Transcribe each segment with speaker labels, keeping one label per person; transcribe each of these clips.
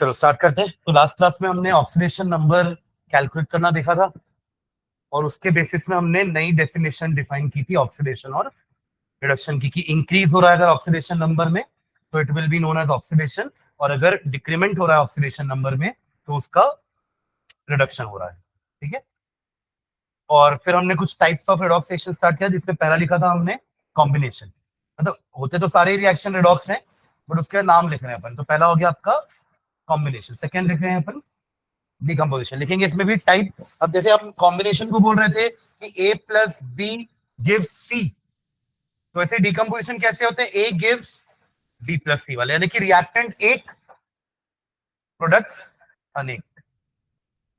Speaker 1: चलो स्टार्ट करते हैं। तो लास्ट क्लास में हमने ऑक्सीडेशन नंबर कैलकुलेट करना देखा था और उसके बेसिस में हमने नई डेफिनेशन डिफाइन की थी ऑक्सीडेशन और रिडक्शन की, कि इंक्रीज हो रहा है अगर ऑक्सीडेशन नंबर में तो it will be known as oxidation, और अगर डिक्रीमेंट हो रहा है ऑक्सीडेशन नंबर में तो उसका रिडक्शन हो रहा है। ठीक है। और फिर हमने कुछ types of redox reaction start किया, जिसमें पहला लिखा था हमने कॉम्बिनेशन। मतलब होते तो सारे रिएक्शन रिडॉक्स हैं बट उसके नाम लिख रहे हैं अपन। तो पहला हो गया आपका कॉम्बिनेशन, सेकेंड लिख रहे हैं अपन डिकम्पोजिशन। लिखेंगे इसमें भी टाइप। अब जैसे आप कॉम्बिनेशन को बोल रहे थे कि A plus B gives C, तो ऐसे डिकम्पोजिशन कैसे होते हैं? A गिव्स B प्लस सी वाले, यानी कि रिएक्टेंट एक, प्रोडक्ट्स अनेक।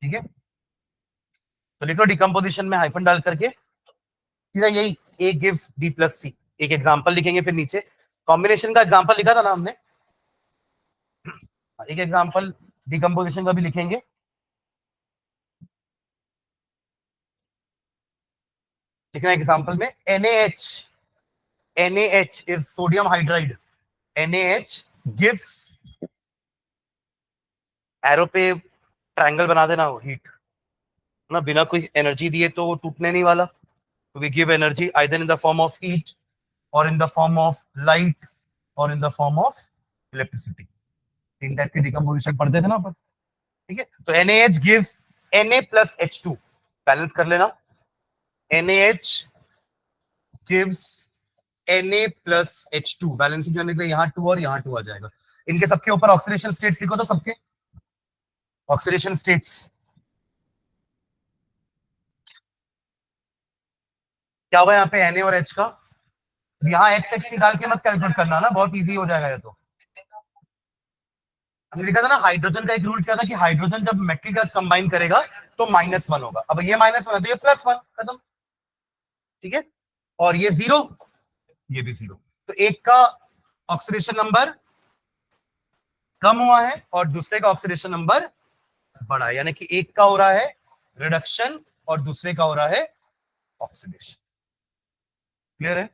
Speaker 1: ठीक है। तो लिखो डिकम्पोजिशन में हाइफन डाल करके सीधा यही A गिव्स B प्लस सी। एक एग्जांपल लिखेंगे, फिर नीचे कॉम्बिनेशन का एग्जांपल लिखा था ना हमने, एक एग्जांपल डिकम्पोजिशन का भी लिखेंगे। लिखना एग्जांपल में NaH is sodium hydride. NaH gives, arrow पे ट्रायंगल बना देना, वो हीट ना, बिना कोई एनर्जी दिए तो वो टूटने नहीं वाला। तो we give energy either in the form of heat और in the form of light और in the form of electricity. तीन टाइप की डिकम्पोजिशन पढ़ते थे ना अपन। ठीक है। तो NaH gives Na plus H2, balance कर लेना। NaH gives Na plus H2, balancing करने के लिए यहाँ 2 और यहाँ 2 आ जाएगा। इनके सबके ऊपर ऑक्सीडेशन स्टेट्स लिखो, तो सबके ऑक्सीडेशन स्टेट्स क्या होगा यहाँ पे Na और H का। यहाँ X निकाल के मत कैलकुलेट करना ना, बहुत इजी हो जाएगा ये। तो हमने लिखा था ना, हाइड्रोजन का एक रूल क्या था कि हाइड्रोजन जब मेटल का कंबाइन करेगा तो -1 होगा। अब ये -1 है तो ये +1, खत्म। ठीक है। और ये 0, ये भी 0। तो एक का ऑक्सीडेशन नंबर कम हुआ है और दूसरे का ऑक्सीडेशन नंबर बढ़ा है, यानी कि एक का हो रहा है रिडक्शन और दूसरे का हो रहा है ऑक्सीडेशन। क्लियर है?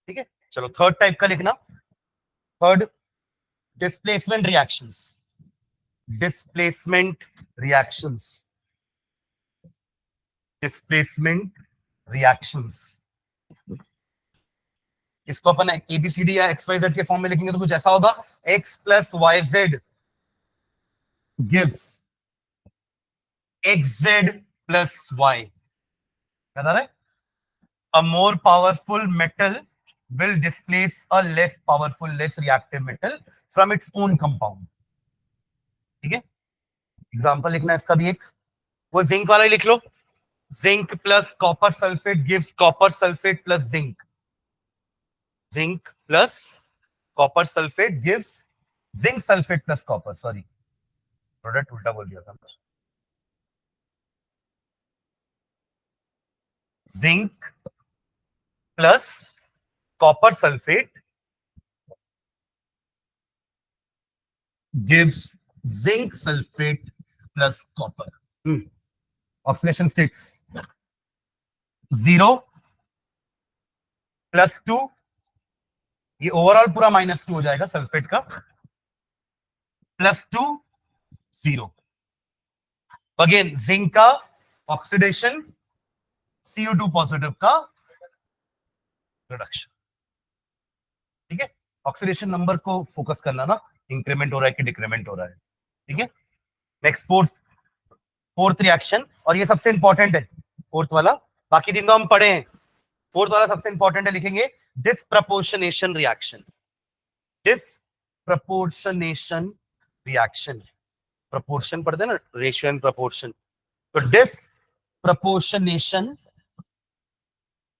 Speaker 1: ठीक है। चलो थर्ड टाइप का लिखना। Third, displacement reactions. Displacement reactions, displacement reactions. इसको अपन एबीसीडी या XYZ के फॉर्म में लिखेंगे तो कुछ ऐसा होगा, X plus YZ gives XZ plus Y। क्या है? A more powerful metal will displace a less powerful, less reactive metal from its own compound. ठीक है। एग्जांपल लिखना है इसका भी एक, वो जिंक वाला ही लिख लो। Zinc plus copper sulphate gives copper sulphate plus zinc. Zinc plus copper sulphate gives zinc sulphate plus copper. Sorry, product उल्टा बोल दिया था। Zinc plus copper sulphate gives zinc sulfate plus copper. Oxidation states 0 +2, ये overall पूरा -2 हो जाएगा sulphate का, +2 0। Again zinc का ऑक्सीडेशन, Cu2 पॉजिटिव का रिडक्शन। ठीक है। ऑक्सीडेशन नंबर को फोकस करना ना, इंक्रीमेंट हो रहा है कि डिक्रीमेंट हो रहा है। ठीक है। नेक्स्ट फोर्थ रिएक्शन, और ये सबसे इंपॉर्टेंट है फोर्थ वाला, बाकी तीनों हम पढ़े हैं। फोर्थ वाला सबसे इंपॉर्टेंट है, लिखेंगे disproportionation reaction. Disproportionation reaction, proportion पढ़ते हैं ना, रेशियो एंड प्रपोर्शन। तो डिसप्रपोर्शनेशन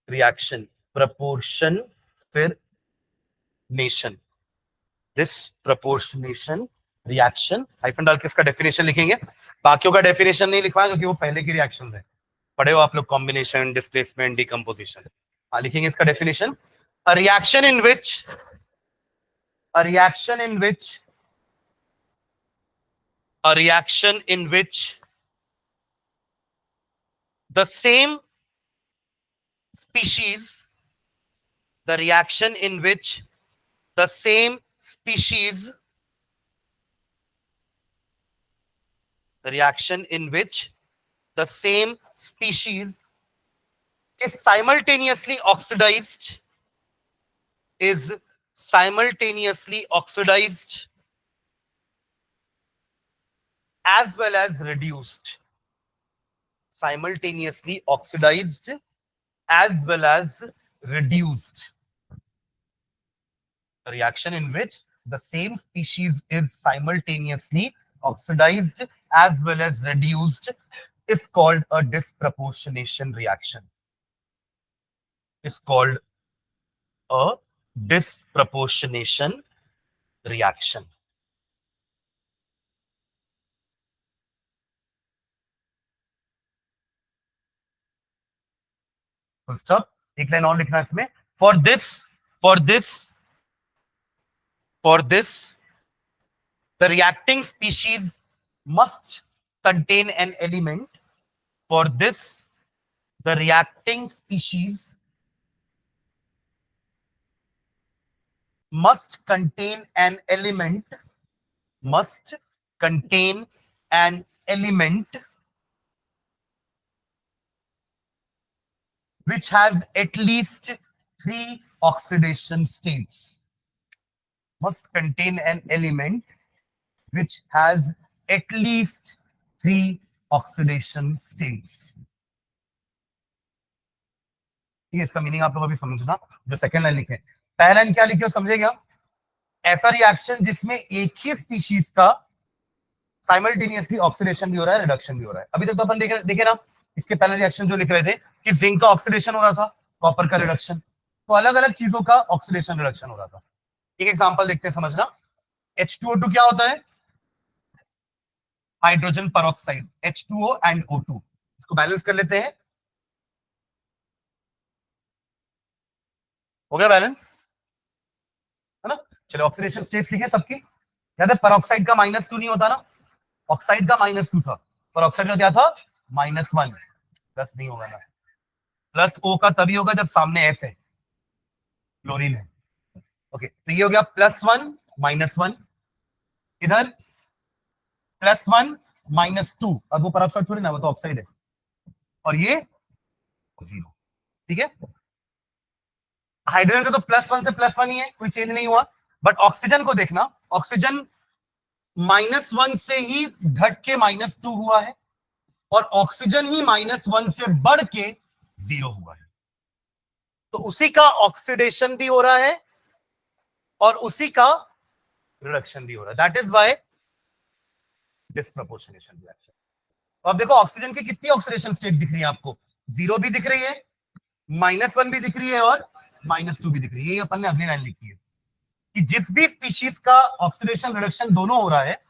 Speaker 1: रिएक्शन, प्रपोर्शन फिर नेशन, डिसप्रपोर्शनेशन रिएक्शन। हाइफन डाल के इसका डेफिनेशन लिखेंगे। बाकियों का डेफिनेशन नहीं लिखवाएं क्योंकि वो पहले की रिएक्शन है, पढ़े हो आप लोग, कॉम्बिनेशन, डिस्प्लेसमेंट, डिकम्पोजिशन। हाँ, लिखेंगे इसका definition. A reaction in which, a reaction in which, a reaction in which the same species, the reaction in which the same species reaction in which the same species is simultaneously oxidized, is simultaneously oxidized as well as reduced. Simultaneously oxidized as well as reduced. A reaction in which the same species is simultaneously oxidized as well as reduced is called a disproportionation reaction. Is called a disproportionation reaction. Full stop. एक line और लिखना इसमें. For this, the reacting species must contain an element. For this, the reacting species must contain an element, must contain an element which has at least 3 oxidation states. Must contain an element which has at least 3 oxidation states. ठीक है, इसका meaning आप लोग अभी समझना. जो second line लिखे, पहला लाइन क्या लिखे हो समझेगा. ऐसा रिएक्शन जिसमें एक ही स्पीशीज का साइमल्टेनियसली ऑक्सीडेशन भी हो रहा है, रिडक्शन भी हो रहा है. अभी तक तो अपन देखे ना, इसके पहले रिएक्शन जो लिख रहे थे कि जिंक का ऑक्सीडेशन हो रहा था, कॉपर का रिडक्शन. तो अलग अलग चीजों का ऑक्सीडेशन रिडक्शन हो रहा था. एक एग्जांपल देखते हैं, समझना. H2O2 क्या होता है? Hydrogen peroxide, H2O and O2. इसको बैलेंस कर लेते हैं. हो गया बैलेंस, है ना. चलो ऑक्सीडेशन स्टेट्स लिखे सबकी. याद है परऑक्साइड का -2 नहीं होता ना, ऑक्साइड का -2 था, परऑक्साइड का क्या था? -1. प्लस नहीं होगा ना, प्लस O का तभी होगा जब सामने S है, क्लोरीन है. ओके, तो ये हो गया +1 -1. इधर +1 -2. अब वो परऑक्साइड थोड़ी ना, वो तो ऑक्साइड है. और ये 0. ठीक है. हाइड्रोजन का तो +1 से +1 ही है, कोई चेंज नहीं हुआ. बट ऑक्सीजन को देखना, ऑक्सीजन -1 से ही घट के -2 हुआ है, और ऑक्सीजन ही -1 से बढ़ के 0 हुआ है. तो उसी का ऑक्सीडेशन भी हो रहा है और उसी का रिडक्शन भी हो रहा है. That is why disproportionation reaction. तो अब देखो ऑक्सीजन की कितनी ऑक्सीडेशन स्टेट दिख रही है आपको? 0 भी दिख रही है, -1 भी दिख रही है और -2 भी दिख रही है. ये अपन ने अगली लाइन लिखी है कि जिस भी स्पीशीज का ऑक्सीडेशन रिडक्शन दोनों हो रहा है,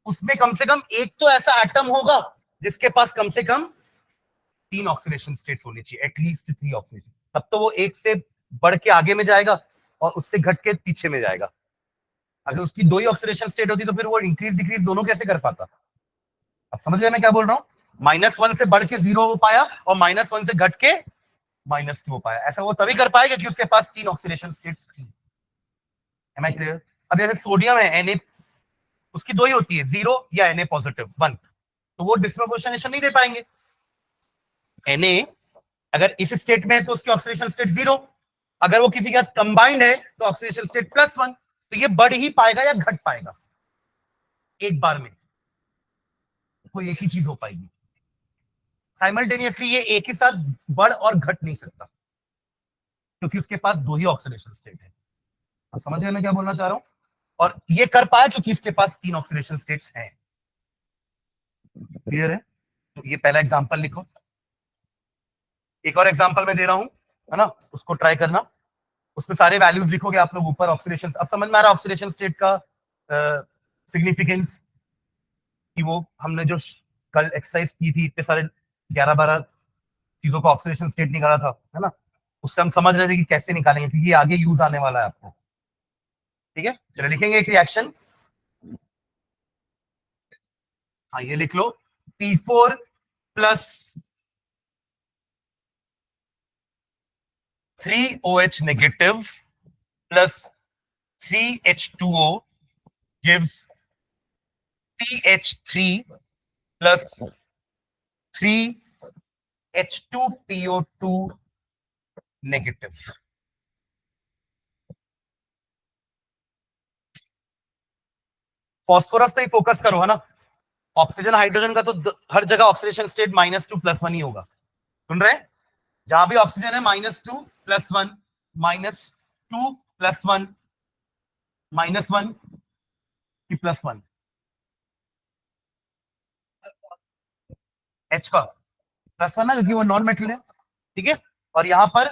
Speaker 1: उसमें कम से कम एक तो ऐसा एटम होगा जिसके पास कम से कम 3 ऑक्सीडेशन स्टेट्स होनी चाहिए, एटलीस्ट 3 ऑक्सीडेशन. तब तो वो एक से बढ़ के आगे में जाएगा और उससे घट के पीछे में जाएगा. अगर उसकी 2 ही ऑक्सीडेशन स्टेट होती तो फिर वो इंक्रीज डिक्रीज दोनों कैसे कर पाता? अब समझ गए मैं क्या बोल रहा हूं? -1 से बढ़ के 0 हो पाया और -1 से घट के -2 हो पाया. ऐसा वो तभी कर पाएगा कि उसके पास 3 ऑक्सीडेशन स्टेट्स थी. Am I clear? अब जैसे सोडियम है Na, उसकी 2 ही होती है, 0 या Na पॉजिटिव 1. तो वो डिस्प्रोपोर्शनेशन नहीं दे पाएंगे. Na अगर इस स्टेट में है तो उसकी ऑक्सीडेशन स्टेट 0. अगर वो किसी के साथ कंबाइंड है तो ऑक्सीडेशन स्टेट +1. तो ये बढ़ ही पाएगा या घट पाएगा? एक बार में कोई एक ही चीज हो पाएगी. साइमल्टेनियसली ये एक ही साथ बढ़ और घट नहीं सकता, क्योंकि उसके पास 2 ही ऑक्सीडेशन स्टेट है. आप समझ गए मैं क्या बोलना चाह रहा हूं? और ये कर पाया क्योंकि इसके पास 3 ऑक्सीडेशन स्टेट्स हैं. क्लियर है? तो ये पहला एग्जांपल लिखो. एक और एग्जांपल मैं दे रहा हूं, है ना, उसको ट्राई करना. उसमें सारे वैल्यूज लिखोगे आप लोग ऊपर. ऑक्सीडेशन, अब समझ में आ रहा है ऑक्सीडेशन स्टेट का सिग्निफिकेंस, कि वो हमने जो कल एक्सरसाइज की थी, इतने सारे 11-12 चीजों का ऑक्सीडेशन स्टेट निकाला था, है ना. उससे हम समझ रहे थे कि कैसे निकालेंगे, क्योंकि ये आगे यूज आने वाला है आपको. ठीक है, चलो लिखेंगे एक रिएक्शन. हाँ, ये लिख लो. P4 + 3OH negative plus 3H2O gives PH3 plus 3H2PO2 negative. Phosphorus पे ही फोकस करो, है ना। ऑक्सीजन हाइड्रोजन का तो हर जगह ऑक्सीडेशन स्टेट -2 +1 ही होगा, सुन रहे हैं। जहां भी ऑक्सीजन है -2 +1, -2 +1, -1 की +1, H का +1 ना, क्योंकि वो नॉन मेटल है, ठीक है। और यहां पर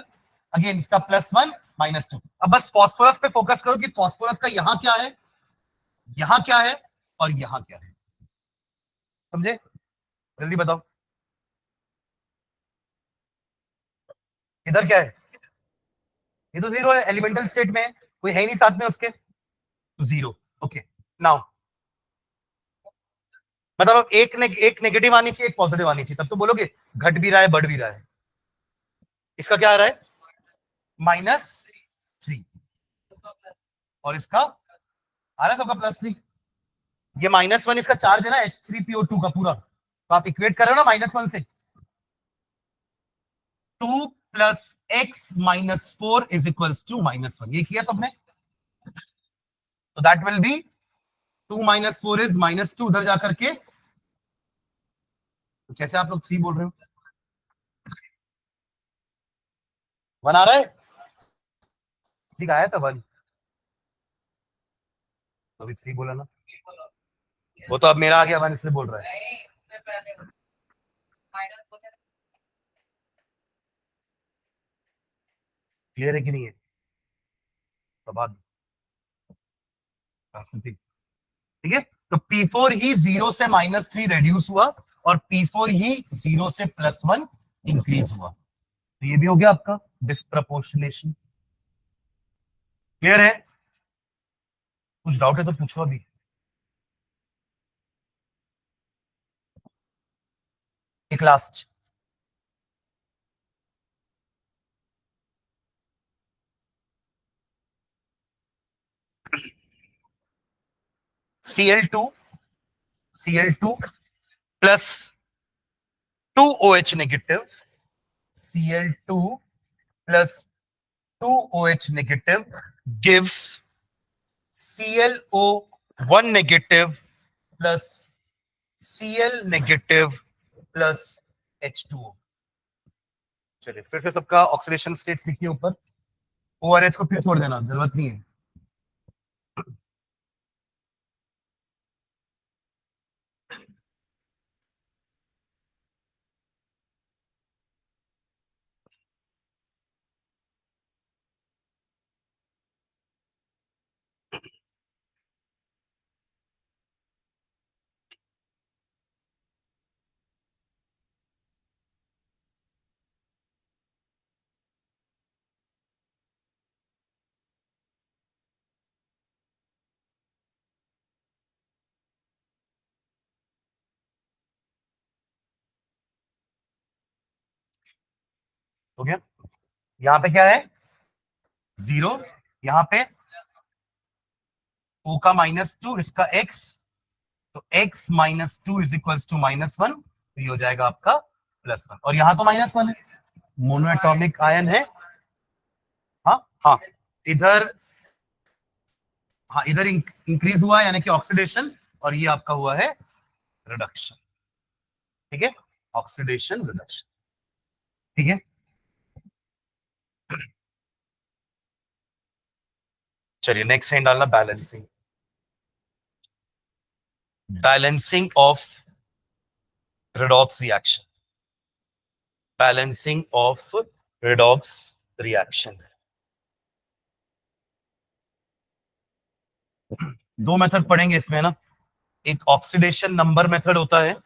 Speaker 1: अगेन इसका +1 -2। अब बस फॉस्फोरस पे फोकस करो कि फॉस्फोरस का यहां क्या है, यहां क्या है और यहां क्या है, समझे। जल्दी बताओ, इधर क्या है, ये तो 0 है, एलिमेंटल स्टेट में है, कोई है ही नहीं साथ में उसके, तो 0। ओके, नाउ मतलब अब एक नेगेटिव आनी चाहिए, एक पॉजिटिव आनी चाहिए, तब तो बोलोगे घट भी रहा है बढ़ भी रहा है। इसका क्या आ रहा है, -3, और इसका आ रहा है सबका +3। ये -1 इसका चार्ज है ना H3PO2 का पूरा, तो आप इक्वेट कर रहे हो ना -1 से। 2 + x - 4 इज इक्वल्स टू -1, ये किया सबने, तो दैट विल बी 2 - 4 इज -2, उधर जाकर के, तो कैसे आप लोग 3 बोल रहे हो, 1 आ रहा है, किसी का आया था 1, तो अभी 3 बोला ना, वो तो अब मेरा आ गया 1 इसलिए बोल रहा है। क्लियर है कि नहीं है, तो बाद ठीक, ठीक है। तो P4 ही 0 से -3 रेड्यूस हुआ, और P4 ही 0 से +1 इंक्रीज हुआ, तो ये भी हो गया आपका डिस्प्रपोर्शनेशन। क्लियर है, कुछ डाउट है तो पूछो अभी। एक last, Cl2 Cl2 plus 2OH negative, Cl2 plus 2OH negative gives ClO1 negative plus Cl negative plus H2O। चलिए फिर से सबका ऑक्सीडेशन स्टेट्स लिखिए ऊपर, ORH को फिर छोड़ देना, जरूरत नहीं है। हो गया, यहाँ पे क्या है 0, यहाँ पे O का -2, इसका x, तो x -2 इज इक्वल्स टू -1, तो ये हो जाएगा आपका +1, और यहां तो -1 है, मोनोएटॉमिक आयन है। हाँ हाँ, इधर, हाँ इधर इंक्रीज हुआ है यानी कि ऑक्सीडेशन, और ये आपका हुआ है रिडक्शन, ठीक है, ऑक्सीडेशन रिडक्शन, ठीक है। चलिए नेक्स्ट हैंड डालना, balancing, balancing of redox reaction, balancing of redox reaction. दो मेथड पढ़ेंगे इसमें ना, एक ऑक्सीडेशन नंबर मेथड होता है,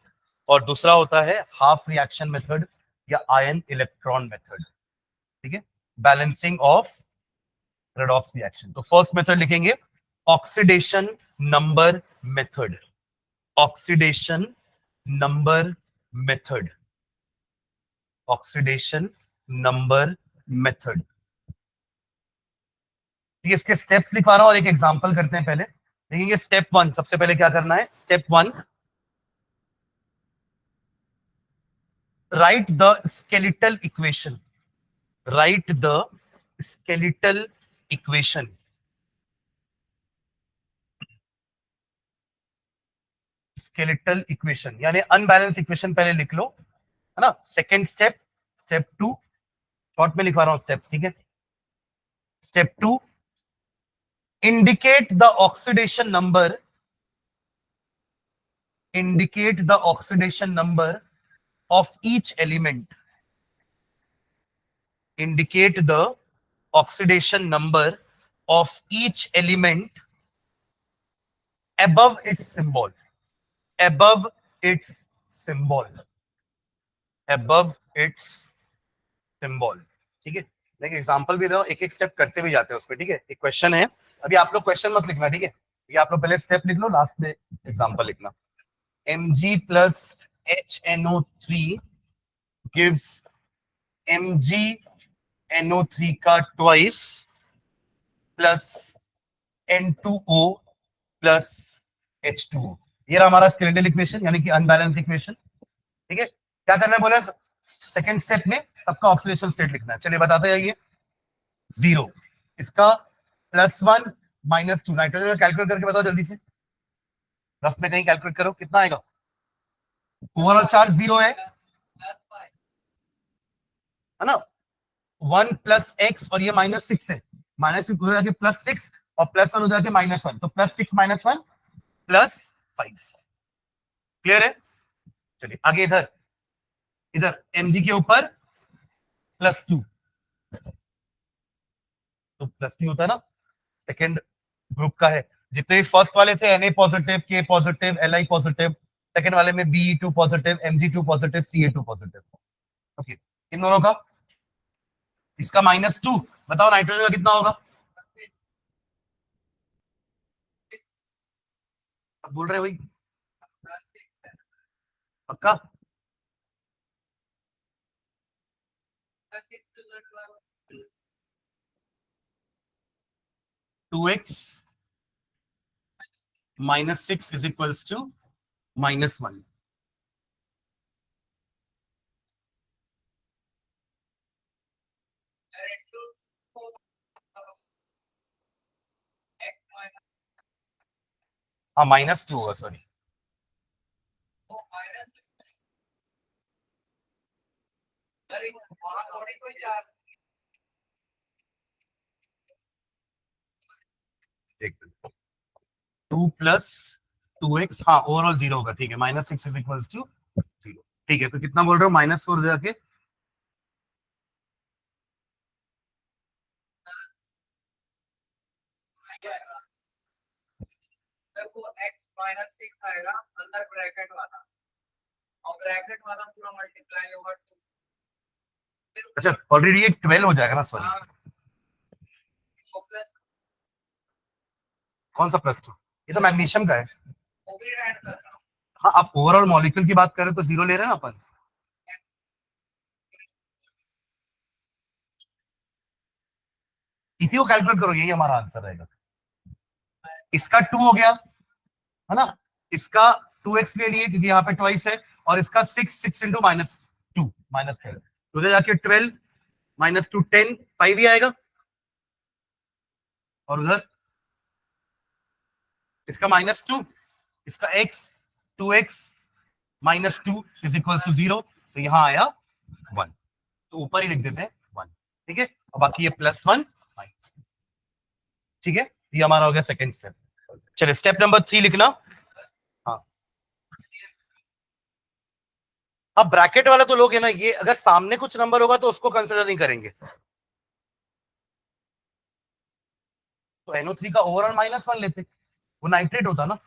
Speaker 1: और दूसरा होता है हाफ रिएक्शन मेथड या आयन इलेक्ट्रॉन मेथड, ठीक है। बैलेंसिंग ऑफ रेडॉक्स रिएक्शन, तो फर्स्ट मेथड लिखेंगे oxidation number method, oxidation number method, oxidation number method. इसके स्टेप्स लिखवा रहा हूं और एक एग्जांपल करते हैं पहले, देखेंगे स्टेप 1, सबसे पहले क्या करना है, step 1, write the skeletal equation. Write the skeletal equation. Skeletal equation यानी अनबैलेंस इक्वेशन पहले लिख लो, है ना. सेकेंड स्टेप, स्टेप 2, शॉर्ट में लिखवा रहा हूं स्टेप, ठीक है. Step 2, indicate the oxidation number, indicate the oxidation number of each element, indicate the oxidation number of each element above its symbol, above its symbol, above its symbol. ठीक है. देखिए example भी दे रहा हूं, एक एक स्टेप करते भी जाते हैं उसमें, ठीक है. एक क्वेश्चन है, अभी आप लोग क्वेश्चन मत लिखना, ठीक है. ये आप लोग पहले स्टेप लिख लो, लास्ट में एग्जांपल लिखना. Mg plus HNO3 gives MgNO3 का twice plus N2O plus H2O. ये रहा हमारा स्केलेटल इक्वेशन यानी कि अनबैलेंस इक्वेशन, ठीक है. क्या करना है बोला, सेकेंड स्टेप में सबका ऑक्सीडेशन स्टेट लिखना है. चलिए बताते जाइए. 0, इसका +1 -2, नाइट्रोजन कैलकुलेट करके बताओ जल्दी से, रफ में कहीं कैलकुलेट करो कितना आएगा. ओवरऑल चार्ज 0 है ना. 1 + x और ये -6 है, -6 हो जाके +6 और +1 हो जाके -1, तो +6 - 1 +5. क्लियर है. चलिए आगे इधर, इधर mg के ऊपर +2, तो +2 होता है ना. सेकेंड ग्रुप का है, जितने फर्स्ट वाले थे Na positive, K positive, Li positive, second वाले में Be2 positive, Mg2 positive, Ca2 positive. Okay, इन दोनों का, इसका -2, बताओ नाइट्रोजन का कितना होगा. अब बोल रहे भाई पक्का. 2x -6 is equals to -1. हाँ -2 होगा, सॉरी. देख 2 + 2x, हाँ ओवरऑल 0 होगा, ठीक है. -6 इज इक्वल्स टू 0, ठीक है. तो कितना बोल रहे हो, -4 जाके
Speaker 2: x -6 आएगा अंदर ब्रैकेट वाला, और ब्रैकेट वाला पूरा मल्टीप्लाई होगा 2.
Speaker 1: अच्छा ऑलरेडी ये 12 हो जाएगा ना, सॉरी. कौन सा +2, ये तो मैग्नीशियम का है. हाँ आप ओवरऑल मॉलिक्यूल की बात करें तो 0 ले रहे हैं ना अपन. इसी को कैलकुलेट करो, यही हमारा आंसर रहेगा. इसका 2 हो गया, है ना. इसका 2x ले लिए क्योंकि यहाँ पे ट्वाइस है, और इसका 6 इंटू -2 -10, उधर जाके 12 -2 10, 5 ही आएगा. और उधर इसका -2, इसका x 2x -2 is equal to 0, तो यहां आया 1, तो ऊपर ही लिख देते हैं 1, ठीक है. और बाकी ये +1 -, ठीक है. ये हमारा हो गया सेकंड स्टेप. चलिए स्टेप नंबर 3 लिखना. हाँ अब ब्रैकेट वाला तो लोग है ना, ये अगर सामने कुछ नंबर होगा तो उसको कंसिडर नहीं करेंगे. तो NO3 का ओवरऑल -1 लेते, वो नाइट्रेट होता ना.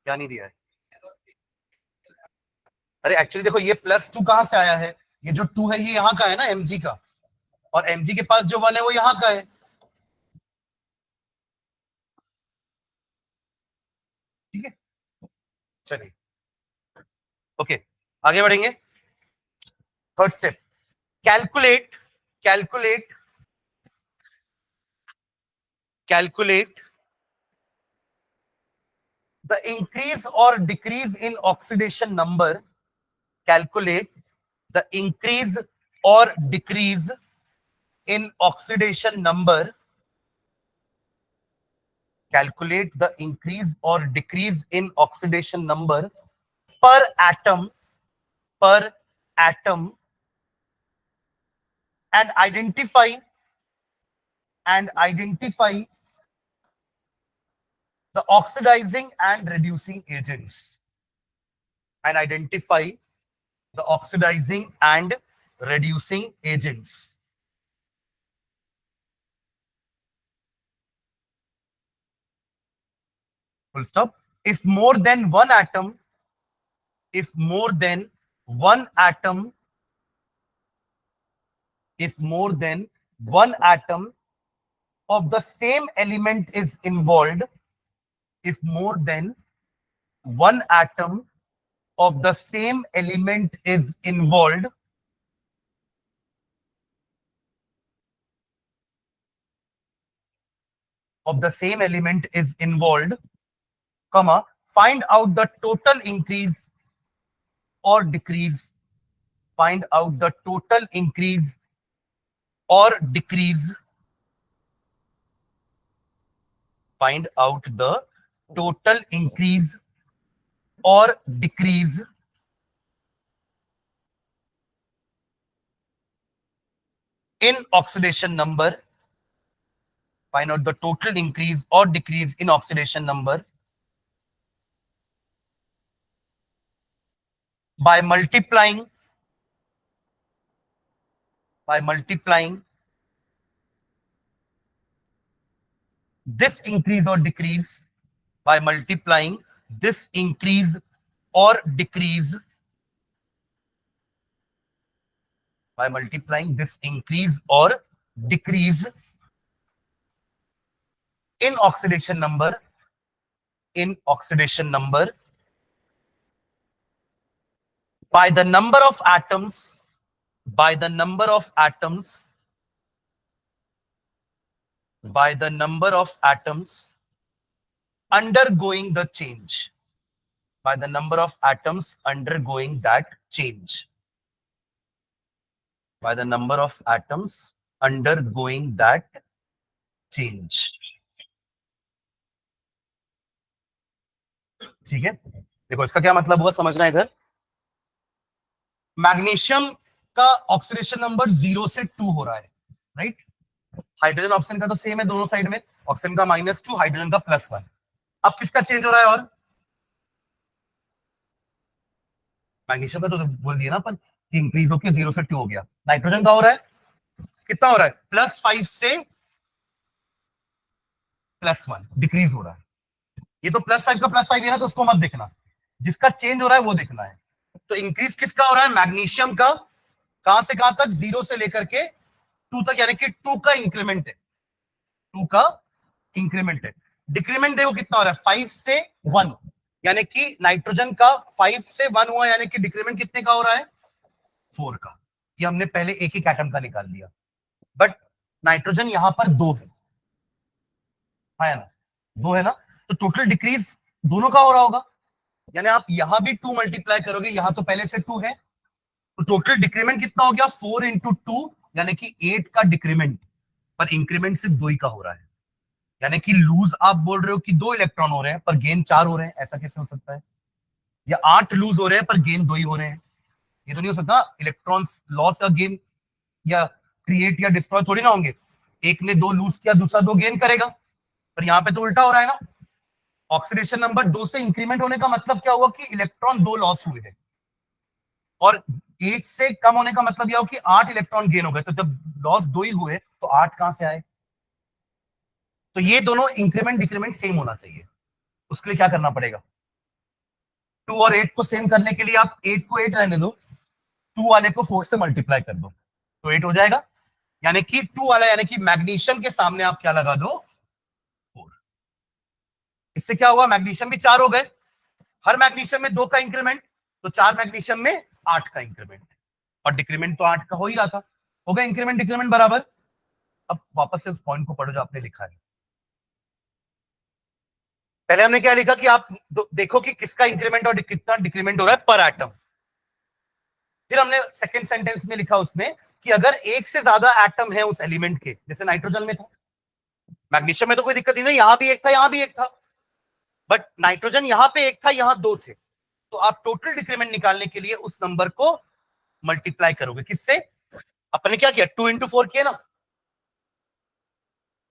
Speaker 1: क्या नहीं दिया है. अरे एक्चुअली देखो ये +2 कहां से आया है, ये जो 2 है ये यहाँ का है ना, Mg का, और Mg के पास जो 1 है वो यहाँ का है, ठीक है. चलिए ओके, आगे बढ़ेंगे. Third step, calculate, calculate, calculate the increase or decrease in oxidation number calculate the increase or decrease in oxidation number. Calculate the increase or decrease in oxidation number per atom and identify the oxidizing and reducing agents. And identify the oxidizing and reducing agents. Full stop. If more than one atom of the same element is involved, if more than one atom of the same element is involved, comma, find out the total increase or decrease, find out the total increase or decrease, find out the total increase or decrease in oxidation number, find out the total increase or decrease in oxidation number by multiplying this increase or decrease, by multiplying this increase or decrease, by multiplying this increase or decrease in oxidation number, by the number of atoms undergoing the change, by the number of atoms undergoing that change, by the number of atoms undergoing that change. ठीक है, देखो इसका क्या मतलब हुआ समझना इधर। Magnesium का ऑक्सीडेशन नंबर 0 से 2 हो रहा है, राइट। हाइड्रोजन ऑक्सीजन का तो सेम है दोनों साइड में, ऑक्सीजन का -2, हाइड्रोजन का +1। अब किसका चेंज हो रहा है? और मैग्नीशियम का तो बोल दिया ना अपन कि इंक्रीज होकर 0 से 2 हो गया। नाइट्रोजन का हो रहा है, कितना हो रहा है? +5 से +1 डिक्रीज हो रहा है। ये तो +5 का +5 है ना, तो उसको मत देखना, जिसका चेंज हो रहा है वो देखना है। तो इंक्रीज किसका हो रहा है? मैग्नीशियम का। कहां से कहां तक? 0 से लेकर के 2 तक, यानी कि 2 का इंक्रीमेंट है, 2 का इंक्रीमेंट है। डिक्रीमेंट देखो कितना हो रहा है? 5 से 1, यानी कि नाइट्रोजन का 5 से 1 हुआ, यानी कि डिक्रीमेंट कितने का हो रहा है? 4 का। ये हमने पहले एक ही एटम का निकाल लिया, बट नाइट्रोजन यहां पर 2 है ना, 2 है ना, तो टोटल डिक्रीज दोनों का हो रहा होगा। यानी आप यहां भी 2 मल्टीप्लाई करोगे, यहां तो पहले से 2 है, तो टोटल डिक्रीमेंट कितना हो गया? 4 × 2, यानी कि 8 का डिक्रीमेंट, पर इंक्रीमेंट सिर्फ 2 ही का हो रहा है। यानी कि लूज आप बोल रहे हो कि 2 इलेक्ट्रॉन हो रहे हैं पर गेन 4 हो रहे हैं, ऐसा कैसे हो सकता है? या 8 लूज हो रहे हैं पर गेन 2 ही हो रहे हैं, ये तो नहीं हो सकता। इलेक्ट्रॉन्स लॉस या गेन या क्रिएट या डिस्ट्रॉय थोड़ी ना होंगे। एक ने 2 लूज किया, दूसरा 2 गेन करेगा, पर यहां पे तो उल्टा हो रहा है ना। ऑक्सीडेशन नंबर 2 से इंक्रीमेंट होने का मतलब क्या हुआ? कि इलेक्ट्रॉन 2 लॉस हुए हैं, और 8 से कम होने का मतलब यह हो कि 8 इलेक्ट्रॉन गेन हो गए। तो जब लॉस 2 ही हुए तो 8 कहां से आए? तो ये दोनों इंक्रीमेंट डिक्रीमेंट सेम होना चाहिए। उसके लिए क्या करना पड़ेगा? 2 और 8 को सेम करने के लिए आप 8 को 8 रहने दो, 2 वाले को 4 से मल्टीप्लाई कर दो, तो 8 हो जाएगा। यानी कि 2 वाला, यानी कि मैग्नीशियम के सामने आप क्या लगा दो? 4। इससे क्या हुआ? मैग्नीशियम भी 4 हो गए, हर मैग्नीशियम में 2 का इंक्रीमेंट, तो 4 मैग्नीशियम में 8 का इंक्रीमेंट, और डिक्रीमेंट तो 8 का हो ही रहा था। हो गया इंक्रीमेंट डिक्रीमेंट बराबर। अब वापस से उस पॉइंट को पढ़ो जो आपने लिखा है। पहले हमने क्या लिखा कि आप देखो कि किसका इंक्रीमेंट और कितना डिक्रीमेंट हो रहा है पर एटम। फिर हमने सेकंड सेंटेंस में लिखा उसमें कि अगर एक से ज्यादा एटम है उस एलिमेंट के, जैसे नाइट्रोजन में था, मैग्नीशियम में तो कोई दिक्कत नहीं, यहां भी एक था, यहां भी एक था, बट नाइट्रोजन यहां पे एक था, यहां दो थे, तो आप टोटल डिक्रीमेंट निकालने के लिए उस नंबर को मल्टीप्लाई करोगे किससे? अपने क्या किया, 2 into 4 किया ना,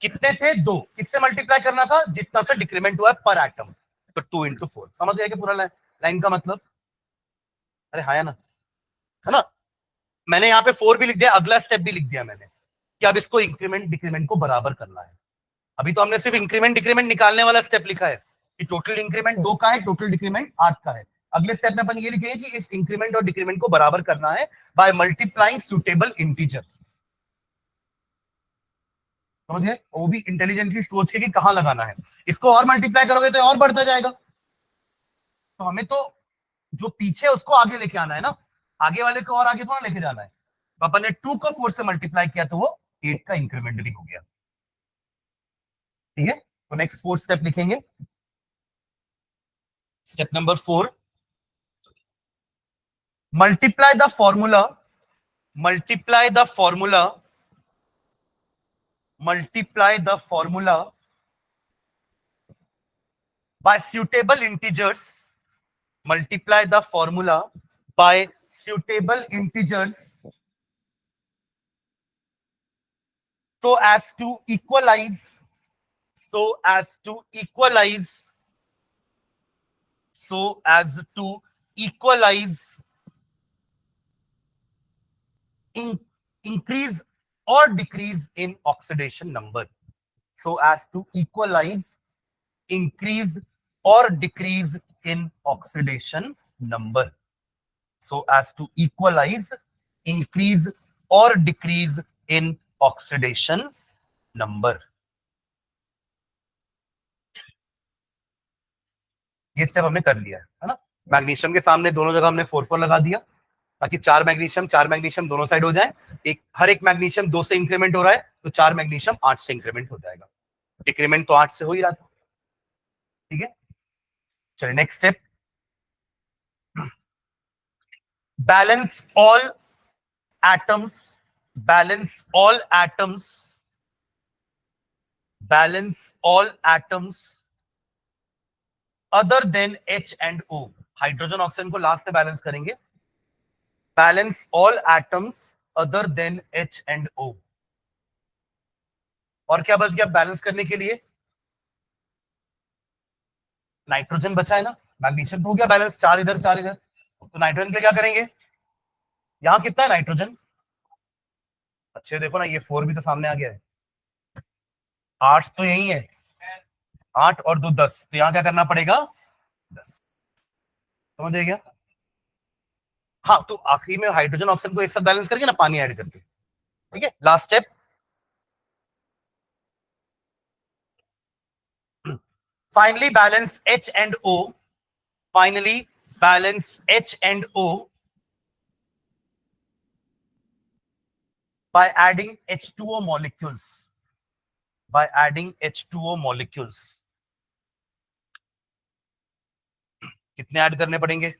Speaker 1: कितने थे? 2, किससे मल्टीप्लाई करना था? जितना से डिक्रीमेंट हुआ है पर एटम, तो 2 into 4। समझ गए कि पूरा लाइन का मतलब? अरे हाँ या ना, है ना? मैंने यहाँ पे 4 भी लिख दिया, अगला स्टेप भी लिख दिया मैंने कि अब इसको इंक्रीमेंट डिक्रीमेंट को बराबर करना है। अभी तो हमने सिर्फ इंक्रीमेंट डिक्रीमेंट निकालने वाला स्टेप लिखा है कि टोटल इंक्रीमेंट 2 का है, टोटल डिक्रीमेंट 8 का है। अगले स्टेप में अपन ये लिखेंगे कि इस इंक्रीमेंट और डिक्रीमेंट को बराबर करना है बाय मल्टीप्लाइंग सुटेबल इंटीजर। समझिए, वो भी इंटेलिजेंटली सोच के कि कहां लगाना है। इसको और मल्टीप्लाई करोगे तो और बढ़ता जाएगा, तो हमें तो जो पीछे उसको आगे लेके आना है ना, आगे वाले को और आगे थोड़ा लेके जाना है। तो अपन ने 2 को 4 से मल्टीप्लाई किया तो वो 8 का इंक्रीमेंट भी हो गया। ठीक है, तो नेक्स्ट 4 स्टेप लिखेंगे। Step number 4, multiply the formula multiply the formula multiply the formula by suitable integers multiply the formula by suitable integers so as to equalize so as to equalize so as to equalize increase or decrease in oxidation number so as to equalize increase or decrease in oxidation number so as to equalize increase or decrease in oxidation number। ये step हमने कर लिया है ना। Magnesium के सामने दोनों जगह हमने 4 लगा दिया ताकि 4 मैग्नीशियम दोनों साइड हो जाए। हर एक मैग्नीशियम 2 से इंक्रीमेंट हो रहा है तो 4 मैग्नीशियम 8 से इंक्रीमेंट हो जाएगा। डिक्रीमेंट तो 8 से हो ही रहा था। ठीक है, चलिए next step, balance all atoms balance all atoms balance all atoms other than H and O। Hydrogen oxygen को लास्ट में बैलेंस करेंगे। Balance all atoms other than H and O। और क्या बच गया बैलेंस करने के लिए? नाइट्रोजन बचा है ना, मैग्नीशियम तो हो गया बैलेंस, 4 इधर 4 इधर, तो नाइट्रोजन पे क्या करेंगे? यहां कितना है नाइट्रोजन? अच्छे देखो ना, ये 4 भी तो सामने आ गया है, 8 तो यही है, 8 और 2 10, तो यहां क्या करना पड़ेगा? 10। समझ गया? हाँ, तो आखिरी में हाइड्रोजन ऑक्सीजन को एक साथ बैलेंस करके ना, पानी ऐड करके। ठीक है, last step, finally balance H and O finally balance H and O by adding H2O molecules by adding H2O molecules। कितने ऐड करने पड़ेंगे?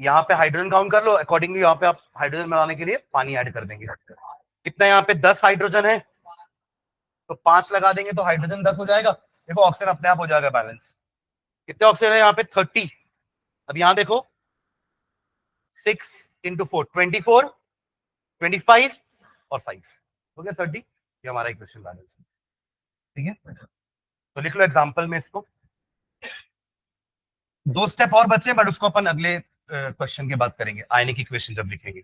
Speaker 1: यहां पे हाइड्रोजन काउंट कर लो, अकॉर्डिंगली यहां पे आप हाइड्रोजन बनाने के लिए पानी ऐड कर देंगे। कितना यहाँ पे 10 हाइड्रोजन है तो 5 लगा देंगे तो हाइड्रोजन 10 हो जाएगा। देखो ऑक्सीजन अपने आप हो जाएगा बैलेंस। कितने ऑक्सीजन है यहाँ पे? 30। अब यहां देखो 6 into 4 24 25 और 5 हो गया 30। ये हमारा इक्वेशन बैलेंस है। ठीक है, तो लिख लो एग्जांपल में इसको। 2 स्टेप और बचे बट उसको अपन अगले क्वेश्चन के बाद करेंगे, आयनिक इक्वेशन जब लिखेंगे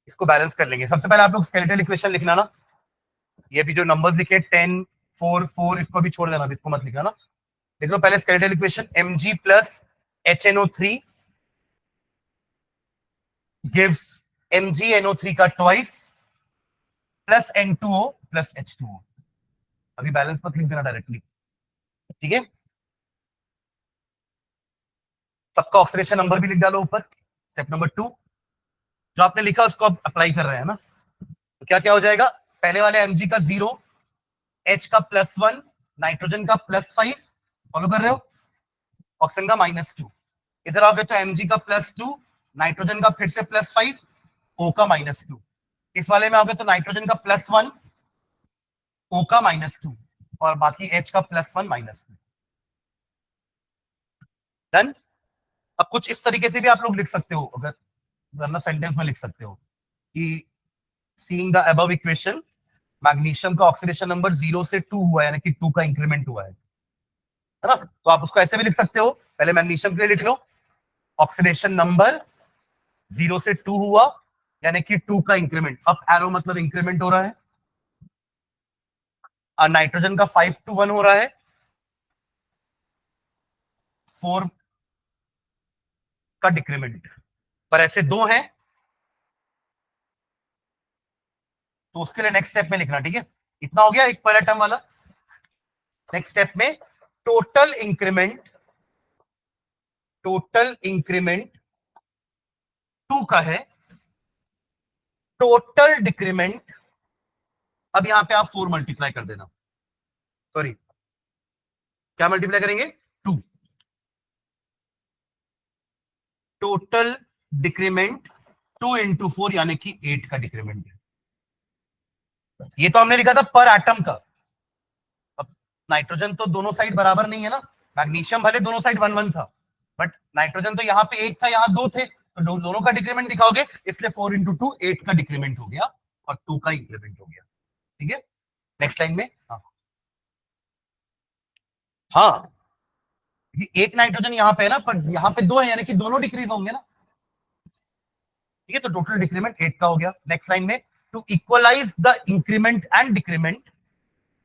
Speaker 1: इसको बैलेंस कर लेंगे। सबसे पहले आप लोग स्केलेटल इक्वेशन लिखना ना, ये भी जो नंबर्स लिखे 10 4 4 इसको भी छोड़ देना, इसको मत लिखना ना। देख लो पहले skeletal equation, Mg plus HNO3 gives MgNO3 का twice plus N2O plus H2O। अभी बैलेंस मत लिख देना डायरेक्टली। ठीक है, सबका ऑक्सीडेशन नंबर भी लिख डालो ऊपर। स्टेप नंबर 2 जो आपने लिखा उसको अब अप्लाई कर रहे हैं ना, तो क्या क्या हो जाएगा? पहले वाले Mg का 0, H का +1, नाइट्रोजन का +5, फॉलो कर रहे हो, ऑक्सीजन का -2। इधर आओगे तो Mg का +2, नाइट्रोजन का फिर से +5, O का -2। इस वाले में आओगे तो नाइट्रोजन का +1, O का -2 और बाकी H का +1 -2। डन। अब कुछ इस तरीके से भी आप लोग लिख सकते हो, अगर वरना सेंटेंस में लिख सकते हो कि seeing the above equation magnesium का ऑक्सीडेशन नंबर 0 से 2 हुआ है, यानी कि 2 का इंक्रीमेंट हुआ है ना। तो आप उसको ऐसे भी लिख सकते हो, पहले मैग्नीशियम के लिए लिख लो, ऑक्सीडेशन नंबर 0 से 2 हुआ यानी कि 2 का इंक्रीमेंट, अप एरो मतलब इंक्रीमेंट हो रहा है। और नाइट्रोजन का 5 to 1 हो रहा है, 4 का डिक्रीमेंट, पर ऐसे दो हैं तो उसके लिए नेक्स्ट स्टेप में लिखना, ठीक है। इतना हो गया एक पर एटम वाला। नेक्स्ट स्टेप में टोटल इंक्रीमेंट 2 का है, टोटल डिक्रीमेंट, अब यहां पे आप 4 मल्टीप्लाई कर देना, सॉरी क्या मल्टीप्लाई करेंगे, 2। टोटल डिक्रीमेंट 2 into 4 यानी कि 8 का डिक्रीमेंट है। ये तो हमने लिखा था पर एटम का। अब नाइट्रोजन तो दोनों साइड बराबर नहीं है ना, मैग्नीशियम भले दोनों साइड 1 1 था, बट नाइट्रोजन तो यहाँ पे 1 था, यहाँ 2 थे, तो दोनों का डिक्रीमेंट दिखाओगे, इसलिए 4 into 2 8 का डिक्रीमेंट हो गया और 2 का इंक्रीमेंट हो गया, ठीक है। नेक्स्ट लाइन में हाँ एक नाइट्रोजन यहाँ पे है ना, पर यहाँ पे 2 है यानी कि दोनों डिक्रीज होंगे ना, ठीक है। तो टोटल डिक्रीमेंट 8 का हो गया। नेक्स्ट लाइन में to equalize the increment and decrement,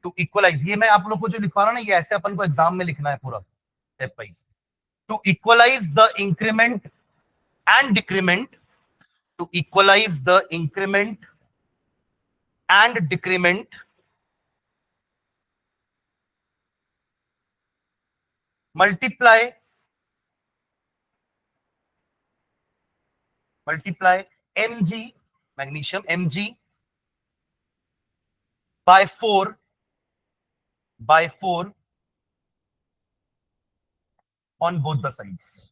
Speaker 1: to equalize, ये मैं आप लोग को जो लिखवा रहा हूं ना, ये ऐसे अपन को एग्जाम में लिखना है पूरा stepwise. To equalize the increment and decrement, to equalize the increment and decrement, multiply Mg, magnesium Mg by 4 on both the sides,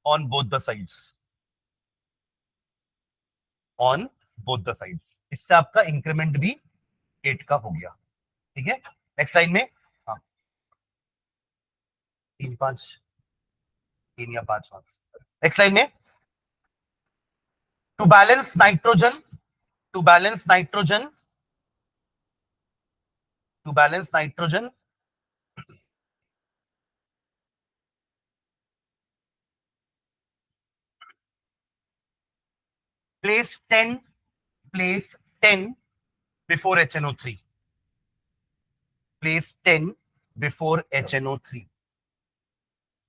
Speaker 1: on both the sides, on both the sides। इससे आपका increment भी 8 का हो गया, ठीक है। Next line में हाँ 3 5 3 या 5 नेक्स्ट लाइन में to balance nitrogen, to balance nitrogen, to balance nitrogen, place 10 before HNO3, place 10 before HNO3।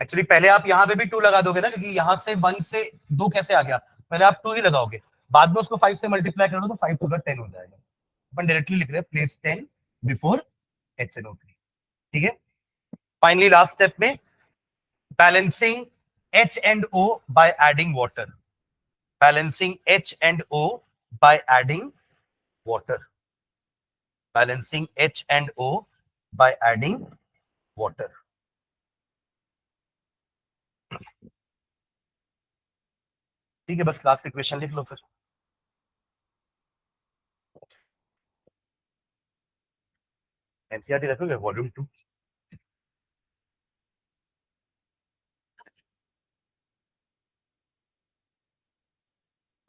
Speaker 1: Actually पहले आप यहां पे भी 2 लगा दोगे ना, क्योंकि यहां से 1 से 2 कैसे आ गया, पहले आप 2 ही लगाओगे, बाद में उसको 5 से मल्टीप्लाई कर दो तो 5 2 10 हो जाएगा। अपन डायरेक्टली लिख रहे हैं प्लेस 10 बिफोर HNO3, ठीक है। फाइनली लास्ट स्टेप में balancing H and O by adding water, balancing H and O by adding water, balancing H and O by adding water। ठीक है, बस लास्ट इक्वेशन लिख लो फिर। एनसीईआरटी रखोगे वॉल्यूम 2,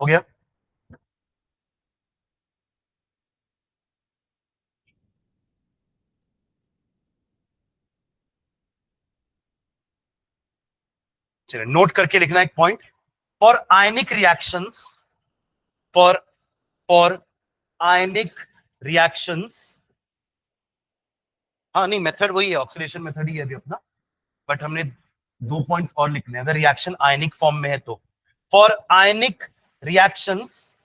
Speaker 1: हो गया। चलिए नोट करके लिखना एक point, for ionic reactions, for ionic reactions, हाँ नहीं मेथड वही है, ऑक्सीडेशन मेथड ही है अभी अपना, बट हमने 2 पॉइंट्स और लिखने हैं अगर रिएक्शन आयनिक फॉर्म में है तो। फॉर आयनिक रिएक्शंस,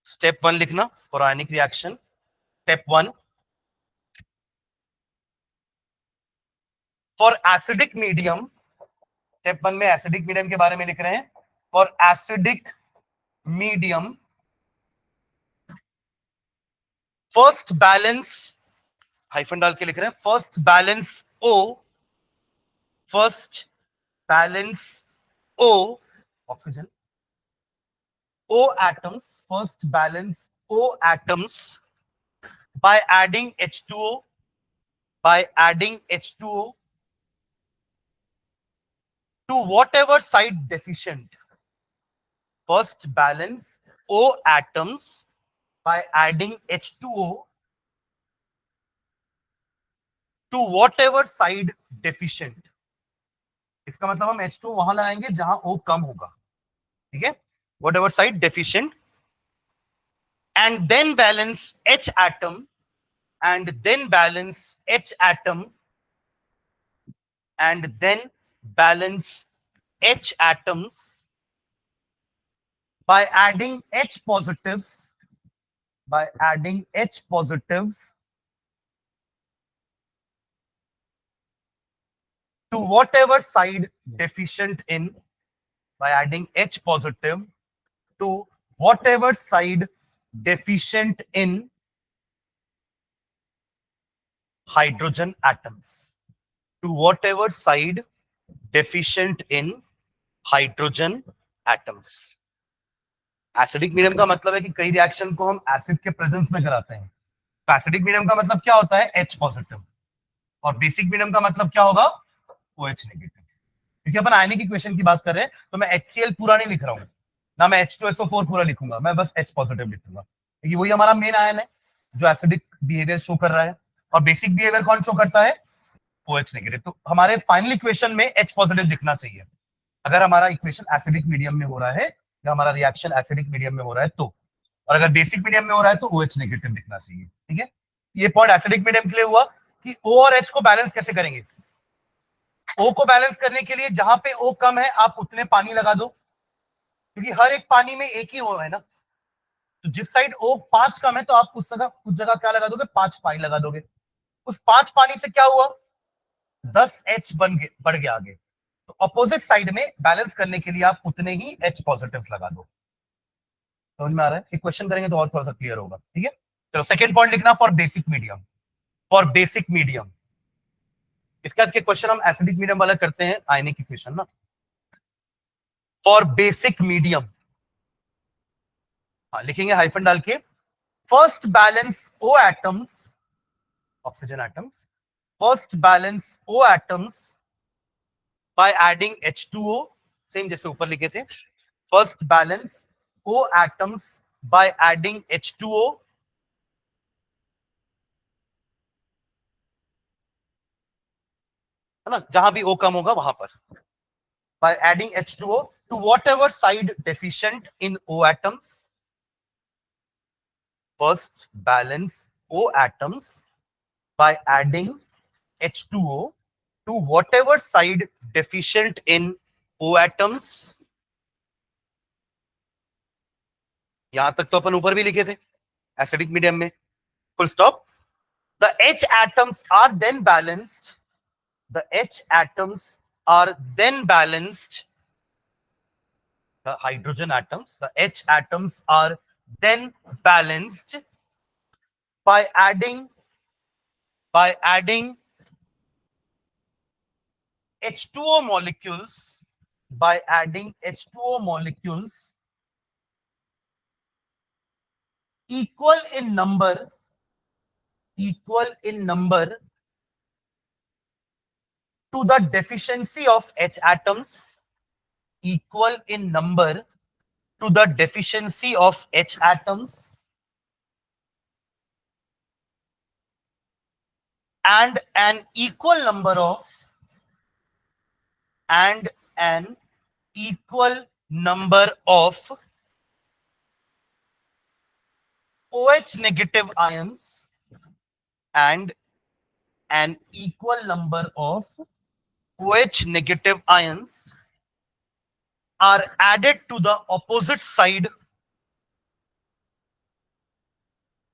Speaker 1: स्टेप 1 लिखना for ionic reaction, step 1 for acidic medium, step 1 में एसिडिक मीडियम के बारे में लिख रहे हैं। For acidic medium, first balance hyphen डाल के लिख रहे हैं first balance O, first balance O oxygen, O atoms, first balance O atoms by adding H2O, by adding H2O to whatever side deficient. First balance O atoms by adding H2O to whatever side deficient. इसका मतलब हम H2O वहां लगाएंगे जहां O कम होगा, ठीक है, whatever side deficient, and then balance H atom, and then balance H atom, and then balance H atoms by adding H positives, by adding H positive to whatever side deficient in, by adding H positive to whatever side deficient in hydrogen atoms, to whatever side deficient in hydrogen atoms. Acidic medium का मतलब है कि कई reaction को हम acid के presence में कराते हैं, तो एसिडिक मीडियम का मतलब क्या होता है, H पॉजिटिव, और बेसिक मीडियम का मतलब क्या होगा, OH नेगेटिव। क्योंकि अपन आयनिक इक्वेशन की बात कर रहे हैं तो मैं HCl पूरा नहीं लिख रहा हूं ना, मैं H2SO4 पूरा लिखूंगा, मैं बस H पॉजिटिव लिखूंगा, क्योंकि वही हमारा मेन आयन है जो एसिडिक बिहेवियर शो कर रहा है, और बेसिक बिहेवियर कौन शो करता है, OH नेगेटिव। तो हमारे फाइनल इक्वेशन में H पॉजिटिव दिखना चाहिए अगर हमारा इक्वेशन एसिडिक मीडियम में हो रहा है, या हमारा रिएक्शन एसिडिक मीडियम में हो रहा है तो, और अगर बेसिक मीडियम में हो रहा है तो OH नेगेटिव दिखना चाहिए, ठीक है। ये पॉइंट एसिडिक मीडियम के लिए हुआ कि O और H को बैलेंस कैसे करेंगे। O को बैलेंस करने के लिए जहां पे O कम है आप उतने पानी लगा दो, क्योंकि हर एक पानी में एक ही O है ना, तो जिस साइड O 5 कम है तो आप उस जगह क्या लगा दोगे, 5 पानी लगा दोगे। उस 5 पानी से क्या हुआ, 10 H बढ़ गया आगे, तो अपोजिट साइड में बैलेंस करने के लिए आप उतने ही H पॉजिटिव लगा दो। समझ में आ रहा है, एक क्वेश्चन करेंगे तो और थोड़ा सा क्लियर होगा, ठीक है। चलो सेकंड पॉइंट लिखना, for basic medium, for basic medium. इसके बाद के क्वेश्चन हम एसिडिक मीडियम वाला करते हैं, आयनिक इक्वेशन ना। फॉर बेसिक मीडियम लिखेंगे हाइफन डाल के, first balance O atoms, oxygen atoms, first balance O atoms by adding H2O, same जैसे ऊपर लिखे थे, first balance O atoms by adding H2O है ना, जहां भी O कम होगा वहां पर, by adding H2O to whatever side deficient in O atoms, first balance O atoms by adding H2O to whatever side deficient in O atoms। यहां तक तो अपन ऊपर भी लिखे थे एसिडिक मीडियम में, full stop. The H atoms are then balanced, the H atoms are then balanced, the hydrogen atoms, the H atoms are then balanced by adding H2O molecules, by adding H2O molecules equal in number to the deficiency of H atoms, equal in number to the deficiency of H atoms, and an equal number of OH negative ions, and an equal number of OH negative ions are added to the opposite side,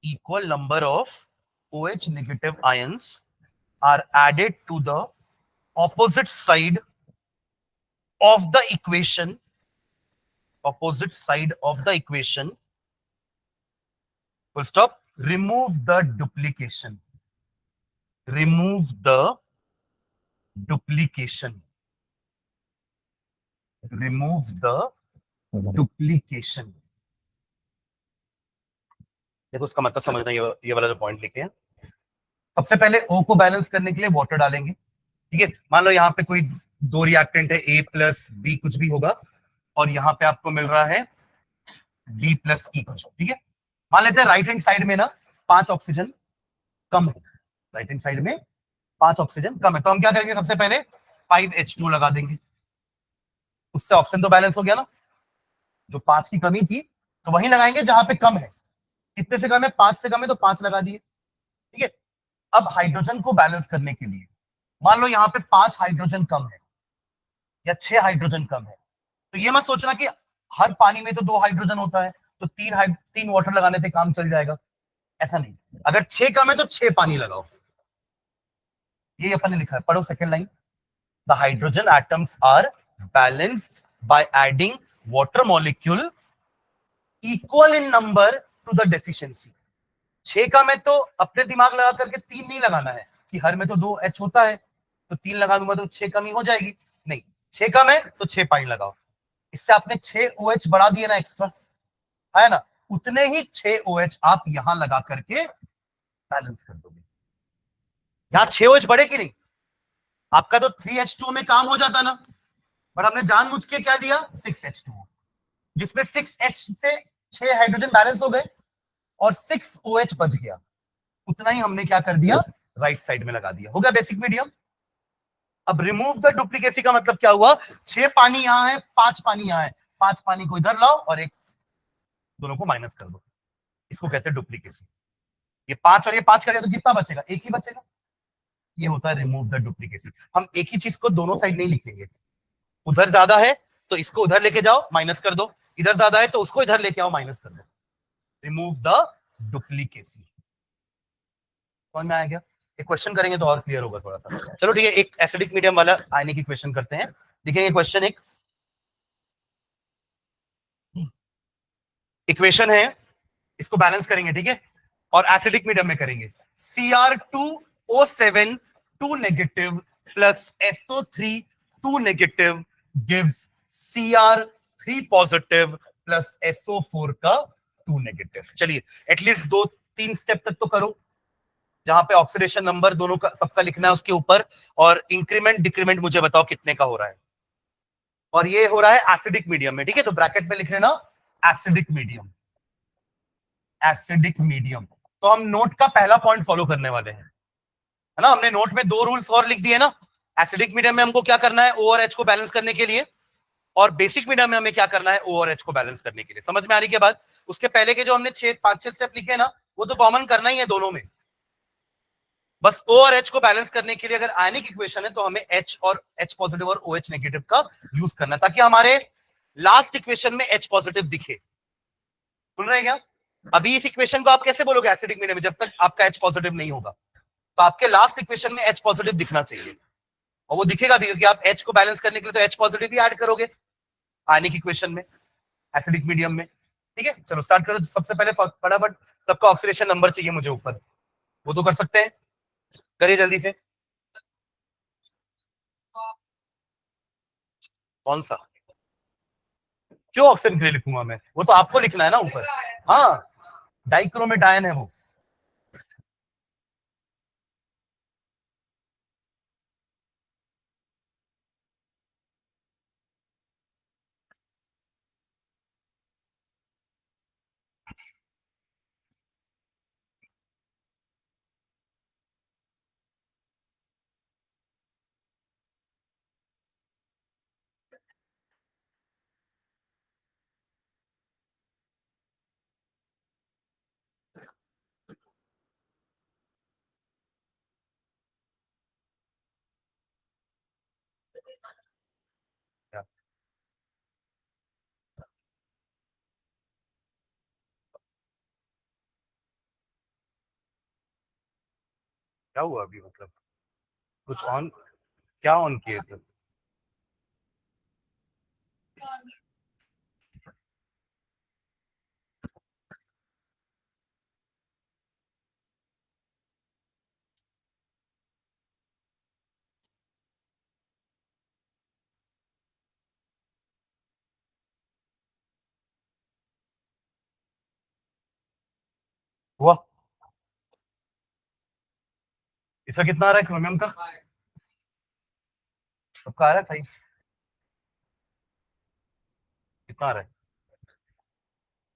Speaker 1: equal number of OH negative ions are added to the opposite side of the equation, full stop, remove the duplication, remove the duplication, remove the duplication। देखो उसका मतलब समझना, ये वाला जो point लिखे हैं, सबसे पहले O को बैलेंस करने के लिए वाटर डालेंगे, ठीक है। मान लो यहाँ पे कोई दो रिएक्टेंट है, A प्लस बी कुछ भी होगा, और यहाँ पे आपको मिल रहा है B प्लस ई कुछ, ठीक है। मान लेते हैं राइट हैंड साइड में ना 5 ऑक्सीजन कम है, राइट हैंड साइड में 5 ऑक्सीजन कम है, तो हम क्या करेंगे, सबसे पहले 5H2 लगा देंगे, उससे ऑक्सीजन तो बैलेंस हो गया ना। जो 5 की कमी थी तो वहीं लगाएंगे जहां पे कम है। कितने से कम है, 5 से कम है तो 5 लगा दिए, ठीक है। अब हाइड्रोजन को बैलेंस करने के लिए मान लो यहाँ पे 5 हाइड्रोजन कम है या 6 हाइड्रोजन कम है, तो ये मत सोचना कि हर पानी में तो 2 हाइड्रोजन होता है तो 3 वाटर लगाने से काम चल जाएगा, ऐसा नहीं। अगर 6 कम है तो 6 पानी लगाओ, ये अपन ने लिखा है, पढ़ो second line. The hydrogen atoms are balanced by adding water molecule equal in number to the deficiency. 6 कम है तो अपने दिमाग लगा करके 3 नहीं लगाना है कि हर में तो 2H होता है तो 3 लगा दूंगा तो 6 कमी हो जाएगी, नहीं। 6 कम है तो 6 पानी लगाओ, इससे आपने 6 OH बढ़ा दिए ना एक्स्ट्रा, है ना। उतने ही 6 OH आप यहां लगा करके बैलेंस कर दोगे। यहां 6 OH बढ़े कि नहीं, आपका तो 3H2 में काम हो जाता ना, पर हमने जानबूझ के क्या दिया 6H2, जिसमें 6H से 6 हाइड्रोजन बैलेंस हो गए और 6OH बच गया, उतना ही हमने क्या कर दिया राइट साइड में लगा दिया, हो गया बेसिक मीडियम। अब रिमूव द डुप्लीकेसी का मतलब क्या हुआ, 6 पानी यहां है, 5 पानी यहां है, 5 पानी को इधर लाओ और एक दोनों को माइनस कर दो, इसको कहते हैं डुप्लीकेसी। ये 5 और ये 5 कर दिया तो कितना बचेगा, एक ही बचेगा, ये होता है रिमूव द डुप्लीकेसी। हम एक ही चीज को दोनों साइड नहीं लिखेंगे, उधर ज्यादा है तो इसको उधर लेके जाओ माइनस कर दो, इधर ज्यादा है तो उसको इधर लेके आओ माइनस कर दो, रिमूव द डुप्लीकेसी। समझ में आ गया, एक क्वेश्चन करेंगे तो और क्लियर होगा थोड़ा सा। चलो ठीक है, एक एसिडिक मीडियम वाला आने की क्वेश्चन करते हैं, देखेंगे क्वेश्चन। एक इक्वेशन है, इसको बैलेंस करेंगे, ठीक है, और एसिडिक मीडियम में करेंगे। Cr2O7 2 negative plus SO3 2 negative gives Cr3 positive plus SO4 का 2 नेगेटिव। चलिए एटलीस्ट 2-3 स्टेप तक तो करो, जहां पे ऑक्सीडेशन नंबर दोनों का सबका लिखना है उसके ऊपर, और इंक्रीमेंट डिक्रीमेंट मुझे बताओ कितने का हो रहा है। और ये हो रहा है एसिडिक मीडियम में, ठीक है, तो ब्रैकेट में लिख लेना एसिडिक मीडियम, एसिडिक मीडियम। तो हम नोट का पहला पॉइंट फॉलो करने वाले हैं, है ना। हमने नोट में 2 रूल्स और लिख दिए ना, एसिडिक मीडियम में हमको क्या करना है, O और H को बैलेंस करने के लिए, और बेसिक मीडियम में हमें क्या करना है, O और H को बैलेंस करने के लिए। समझ में आने के बाद उसके पहले के जो हमने 5-6 स्टेप लिखे ना, वो तो कॉमन करना ही है दोनों में। बस O और H को बैलेंस करने के लिए अगर आयनिक इक्वेशन है तो हमें H पॉजिटिव और OH नेगेटिव का यूज करना है, ताकि हमारे लास्ट इक्वेशन में H पॉजिटिव दिखे। सुन रहे हैं क्या? अभी इस इक्वेशन को आप कैसे बोलोगे एसिडिक मीडियम में, जब तक आपका H पॉजिटिव नहीं होगा। तो आपके लास्ट इक्वेशन में H पॉजिटिव दिखना चाहिए, और वो दिखेगा भी क्योंकि आप H को बैलेंस करने के लिए तो H पॉजिटिव ही ऐड करोगे आयनिक इक्वेशन में, एसिडिक मीडियम में। ठीक है, चलो स्टार्ट करो। सबसे पहले फटाफट सबका ऑक्सीडेशन नंबर चाहिए मुझे ऊपर, वो तो कर सकते हैं, करिए जल्दी से। कौन सा, क्यों ऑक्सीजन के लिए लिखूंगा मैं, वो तो आपको लिखना है ना ऊपर। हाँ, डाइक्रोमेटायन है वो। क्या क्या हुआ अभी, मतलब कुछ ऑन, क्या ऑन किए थे? इसका कितना आ रहा है क्रोमियम का?
Speaker 2: Five.
Speaker 1: सबका आ रहा है 5। कितना आ रहा है?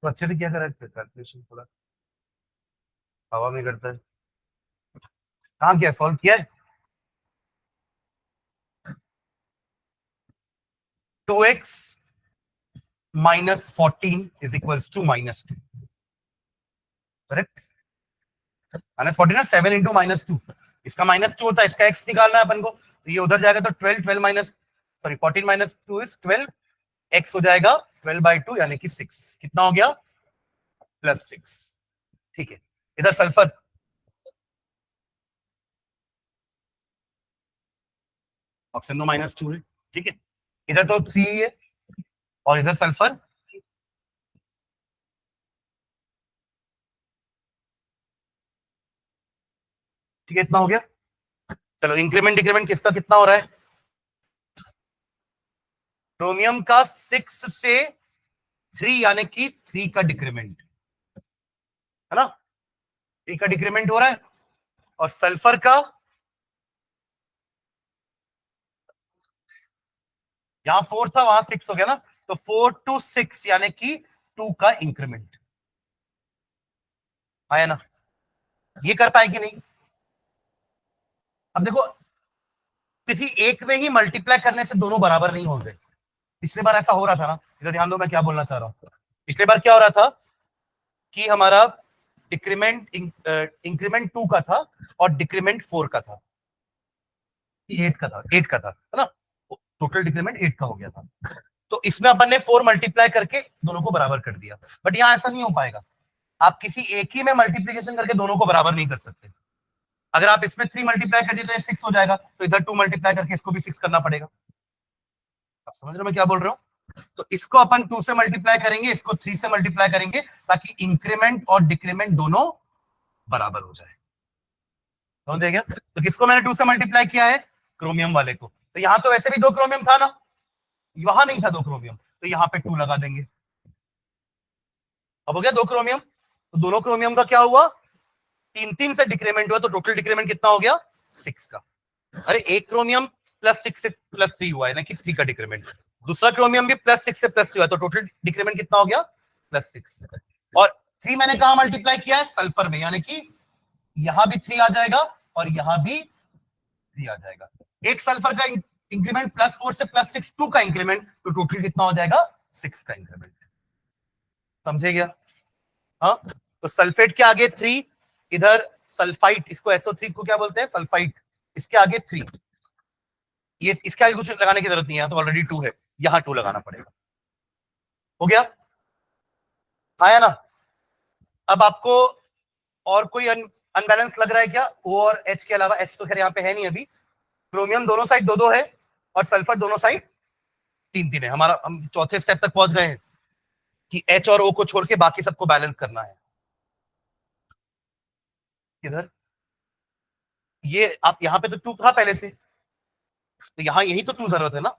Speaker 1: तो अच्छे से क्या करा है कैलकुलेशन, थोड़ा हवा में करता है। कहाँ किया, सॉल्व किया है? 2x minus 14 is equals to -2, correct? -14 ना, 7 इंटू -2, इसका -2 होता है, इसका x निकालना है अपन को, तो ये उधर जाएगा तो 12 minus, sorry 14 minus 2 is 12, x हो जाएगा 12/2 यानी कि 6। कितना हो गया? +6। ठीक है, इधर सल्फर, ऑप्शन नो -2 है, ठीक है, इधर तो 3 है और इधर सल्फर, ठीक है, इतना हो गया। चलो इंक्रीमेंट डिक्रीमेंट किसका कितना हो रहा है? क्रोमियम का 6 से 3 यानी कि 3 का डिक्रीमेंट है ना, 3 का डिक्रीमेंट हो रहा है, और सल्फर का यहां 4 था वहां 6 हो गया ना, तो 4 to 6 यानी कि 2 का इंक्रीमेंट आया ना। ये कर पाएगी नहीं? अब देखो, किसी एक में ही मल्टीप्लाई करने से दोनों बराबर नहीं होंगे। पिछली बार ऐसा हो रहा था ना, इधर ध्यान दो मैं क्या बोलना चाह रहा हूं। पिछली बार क्या हो रहा था कि हमारा डिक्रीमेंट इंक्रीमेंट 2 का था और डिक्रीमेंट 4 का था, 8 का था है ना, टोटल डिक्रीमेंट 8 का हो गया था। तो इसमें अपन ने 4 मल्टीप्लाई करके दोनों को बराबर कर दिया, बट यहां ऐसा नहीं हो पाएगा। आप किसी एक ही में मल्टीप्लीकेशन करके दोनों को बराबर नहीं कर सकते। अगर आप इसमें 3 मल्टीप्लाई कर दिए तो ये 6 हो जाएगा, तो इधर 2 मल्टीप्लाई करके इसको भी 6 करना पड़ेगा। आप समझ रहे हो मैं क्या बोल रहा हूं? तो इसको अपन 2 से मल्टीप्लाई करेंगे, इसको 3 से मल्टीप्लाई करेंगे, ताकि इंक्रीमेंट और डिक्रीमेंट दोनों बराबर हो जाए। समझ गया? तो किसको मैंने 2 से मल्टीप्लाई किया है? क्रोमियम वाले को। तो यहां तो वैसे भी 2 क्रोमियम था ना, वहां नहीं था 2 क्रोमियम, तो यहां पे 2 लगा देंगे। अब हो गया 2 क्रोमियम, तो दोनों क्रोमियम का क्या हुआ? 3 से डिक्रीमेंट हुआ, तो टोटल डिक्रीमेंट कितना हो गया? 6 का। अरे एक क्रोमियम +6 से +3 हुआ है ना कि 3 का डिक्रीमेंट, दूसरा क्रोमियम भी +6 से +3 हुआ, तो टोटल डिक्रीमेंट कितना हो गया? +6। और 3 मैंने कहा मल्टीप्लाई किया है? सल्फर में, यानी कि यहां भी 3 आ जाएगा और यहां भी 3 आ जाएगा। एक सल्फर का इंक्रीमेंट +4 से +6, 2 का इंक्रीमेंट, तो टोटल कितना हो जाएगा? 6 का इंक्रीमेंट। समझे क्या? हाँ, तो सल्फेट के आगे 3, इधर सल्फाइट, इसको SO3 को क्या बोलते हैं? सल्फाइट। इसके आगे 3, ये इसके आगे कुछ लगाने की जरूरत नहीं है, तो ऑलरेडी 2 है, यहां 2 लगाना पड़ेगा। हो गया? आया ना? अब आपको और कोई अनबैलेंस लग रहा है क्या? O और H के अलावा? H तो खैर यहाँ पे है नहीं अभी। क्रोमियम दोनों साइड 2-2 है और सल्फर दोनों साइड 3-3 है। हमारा हम चौथे स्टेप तक पहुंच गए हैं कि H और O को छोड़ के बाकी सबको बैलेंस करना है। किधर? ये आप यहाँ पे तो 2 था पहले से, तो यहाँ यही तो 2 जरूरत है ना।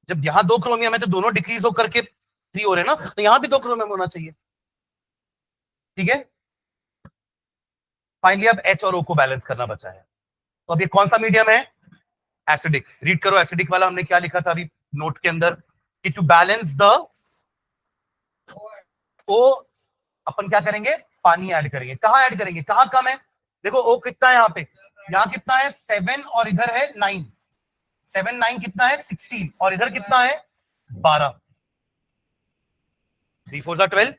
Speaker 1: जब यहाँ 2 क्रोमियम है तो दोनों डिक्रीज होकर के 3 हो रहे हैं ना, तो यहाँ भी 2 क्रोमियम होना चाहिए। ठीक है, फाइनली अब H और O को बैलेंस करना बचा है। तो अब ये कौन सा मीडियम है? एसिडिक। रीड करो एसिडिक वाला हमने क्या लिखा था अभी नोट के अंदर, कि टू बैलेंस द O अपन क्या करेंगे? पानी ऐड करेंगे। कहां ऐड करेंगे? कहां कम है? देखो O कितना है यहाँ पे, यहाँ कितना है? 7 और इधर है 9। 7 9 कितना है? 16, और इधर कितना है? 12। 3 4 12,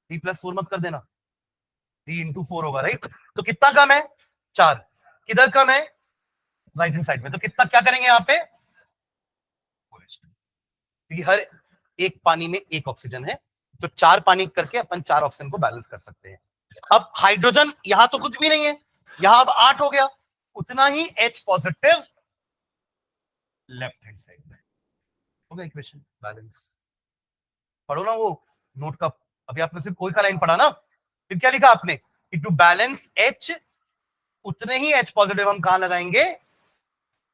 Speaker 1: 3 + 4 मत कर देना, 3 × 4 होगा, राइट? तो कितना कम है? 4। किधर कम है? राइट हैंड साइड में। तो कितना क्या करेंगे यहाँ पे? क्योंकि हर एक पानी में 1 ऑक्सीजन है, तो 4 पानी करके अपन 4 ऑक्सीजन को बैलेंस कर सकते हैं। अब हाइड्रोजन यहां तो कुछ भी नहीं है, यहां अब 8 हो गया, उतना ही H positive left hand side में हो गया। इक्वेशन बैलेंस पढ़ो ना वो नोट का, अभी आपने सिर्फ कोई का लाइन पढ़ा ना, फिर क्या लिखा आपने कि टू बैलेंस H, उतने ही H पॉजिटिव हम कहां लगाएंगे?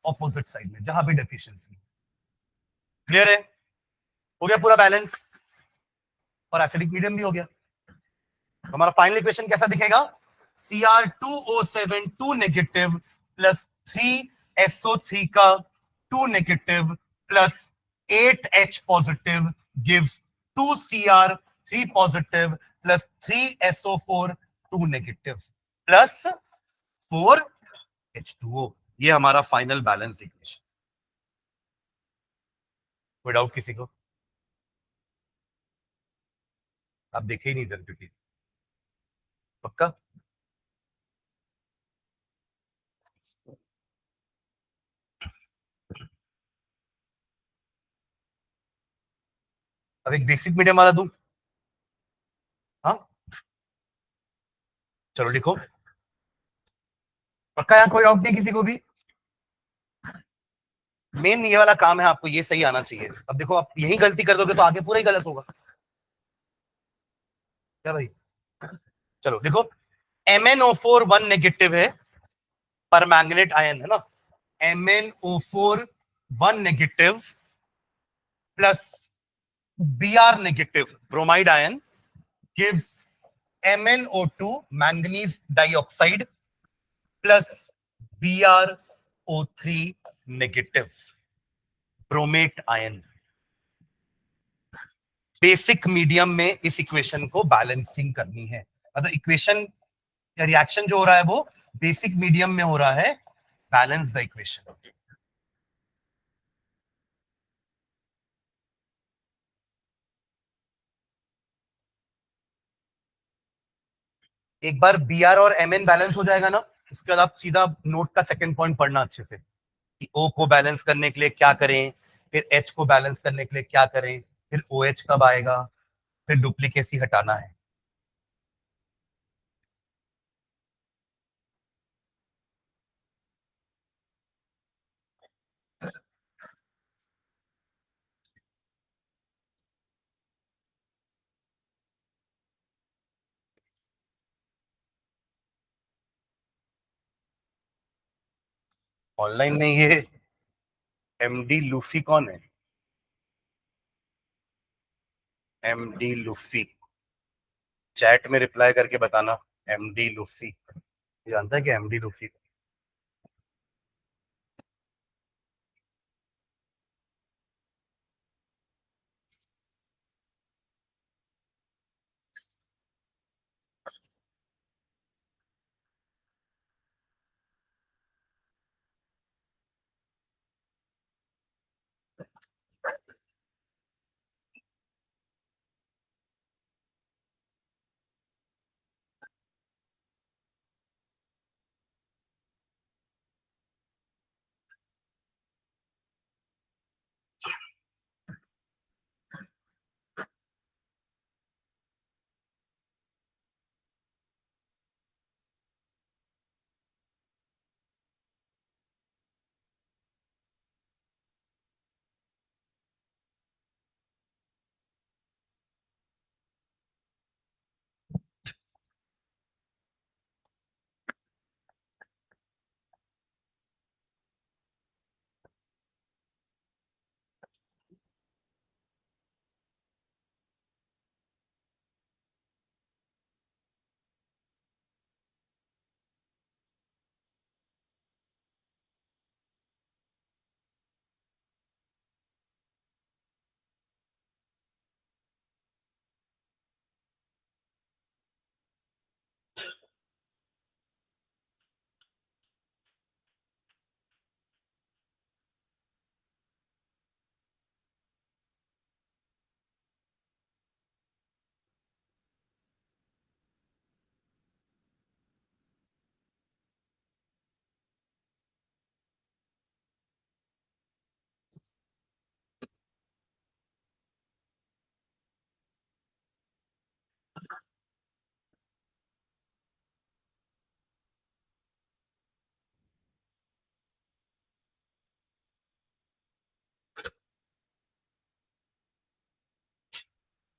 Speaker 1: ऑपोजिट साइड में, जहां भी डेफिशिएंसी। क्लियर है? हो गया पूरा बैलेंस, और एसिडिक मीडियम भी हो गया। तो हमारा फाइनल इक्वेशन कैसा दिखेगा? Cr2O7 2 नेगेटिव प्लस 3SO3 का 2 negative plus 8H positive gives 2Cr3 positive plus 3SO4 2 negative plus 4H2O। ये हमारा फाइनल बैलेंस इक्वेशन। कोई डाउट किसी को? आप देखे ही नहीं इधर क्योंकि पक्का। अब एक बेसिक मीडियम वाला दूं? हाँ चलो लिखो। पक्का? यहाँ कोई डाउट नहीं किसी को भी? मेन ये वाला काम है, आपको ये सही आना चाहिए। अब देखो आप यही गलती कर दोगे तो आगे पूरा ही गलत होगा। क्या भाई? चलो देखो, MnO4 1 नेगेटिव है, पर मैग्नेट आयन है ना। MnO4 1 negative plus Br negative bromide ion gives MnO2 manganese dioxide plus BrO3 negative bromate ion. Basic medium में इस इक्वेशन को बैलेंसिंग करनी है। मतलब इक्वेशन रिएक्शन जो हो रहा है वो बेसिक मीडियम में हो रहा है। Balance the equation. एक बार Br और Mn बैलेंस हो जाएगा ना, उसके बाद आप सीधा नोट का सेकंड पॉइंट पढ़ना अच्छे से कि O को बैलेंस करने के लिए क्या करें, फिर H को बैलेंस करने के लिए क्या करें, फिर OH कब आएगा, फिर डुप्लीकेसी हटाना है। ऑनलाइन में ये MD लूफी कौन है? MD लूफी चैट में रिप्लाई करके बताना। MD लूफी जानता है कि MD लूफी?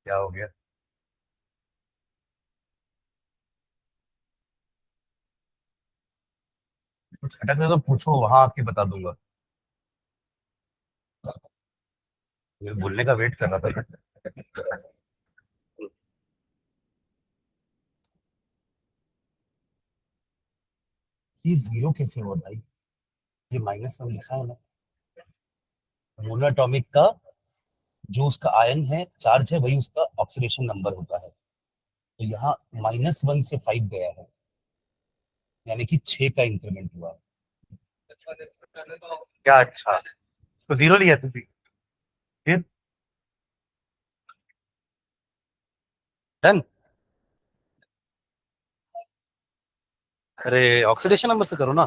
Speaker 1: क्या हो गया? कुछ खटक रहे तो पूछो, वहां आके बता दूंगा। ये बोलने का वेट कर रहा था। ये जीरो कैसे हुआ भाई? ये -1 लिखा है ना, मोनोटॉमिक का जो उसका आयन है, चार्ज है, वही उसका ऑक्सीडेशन नंबर होता है। तो यहाँ -1 से 5 गया है, यानी कि 6 का इंक्रीमेंट हुआ है। क्या अच्छा, इसको जीरो लिया तू भी? फिर डन। अरे ऑक्सीडेशन नंबर से करो ना।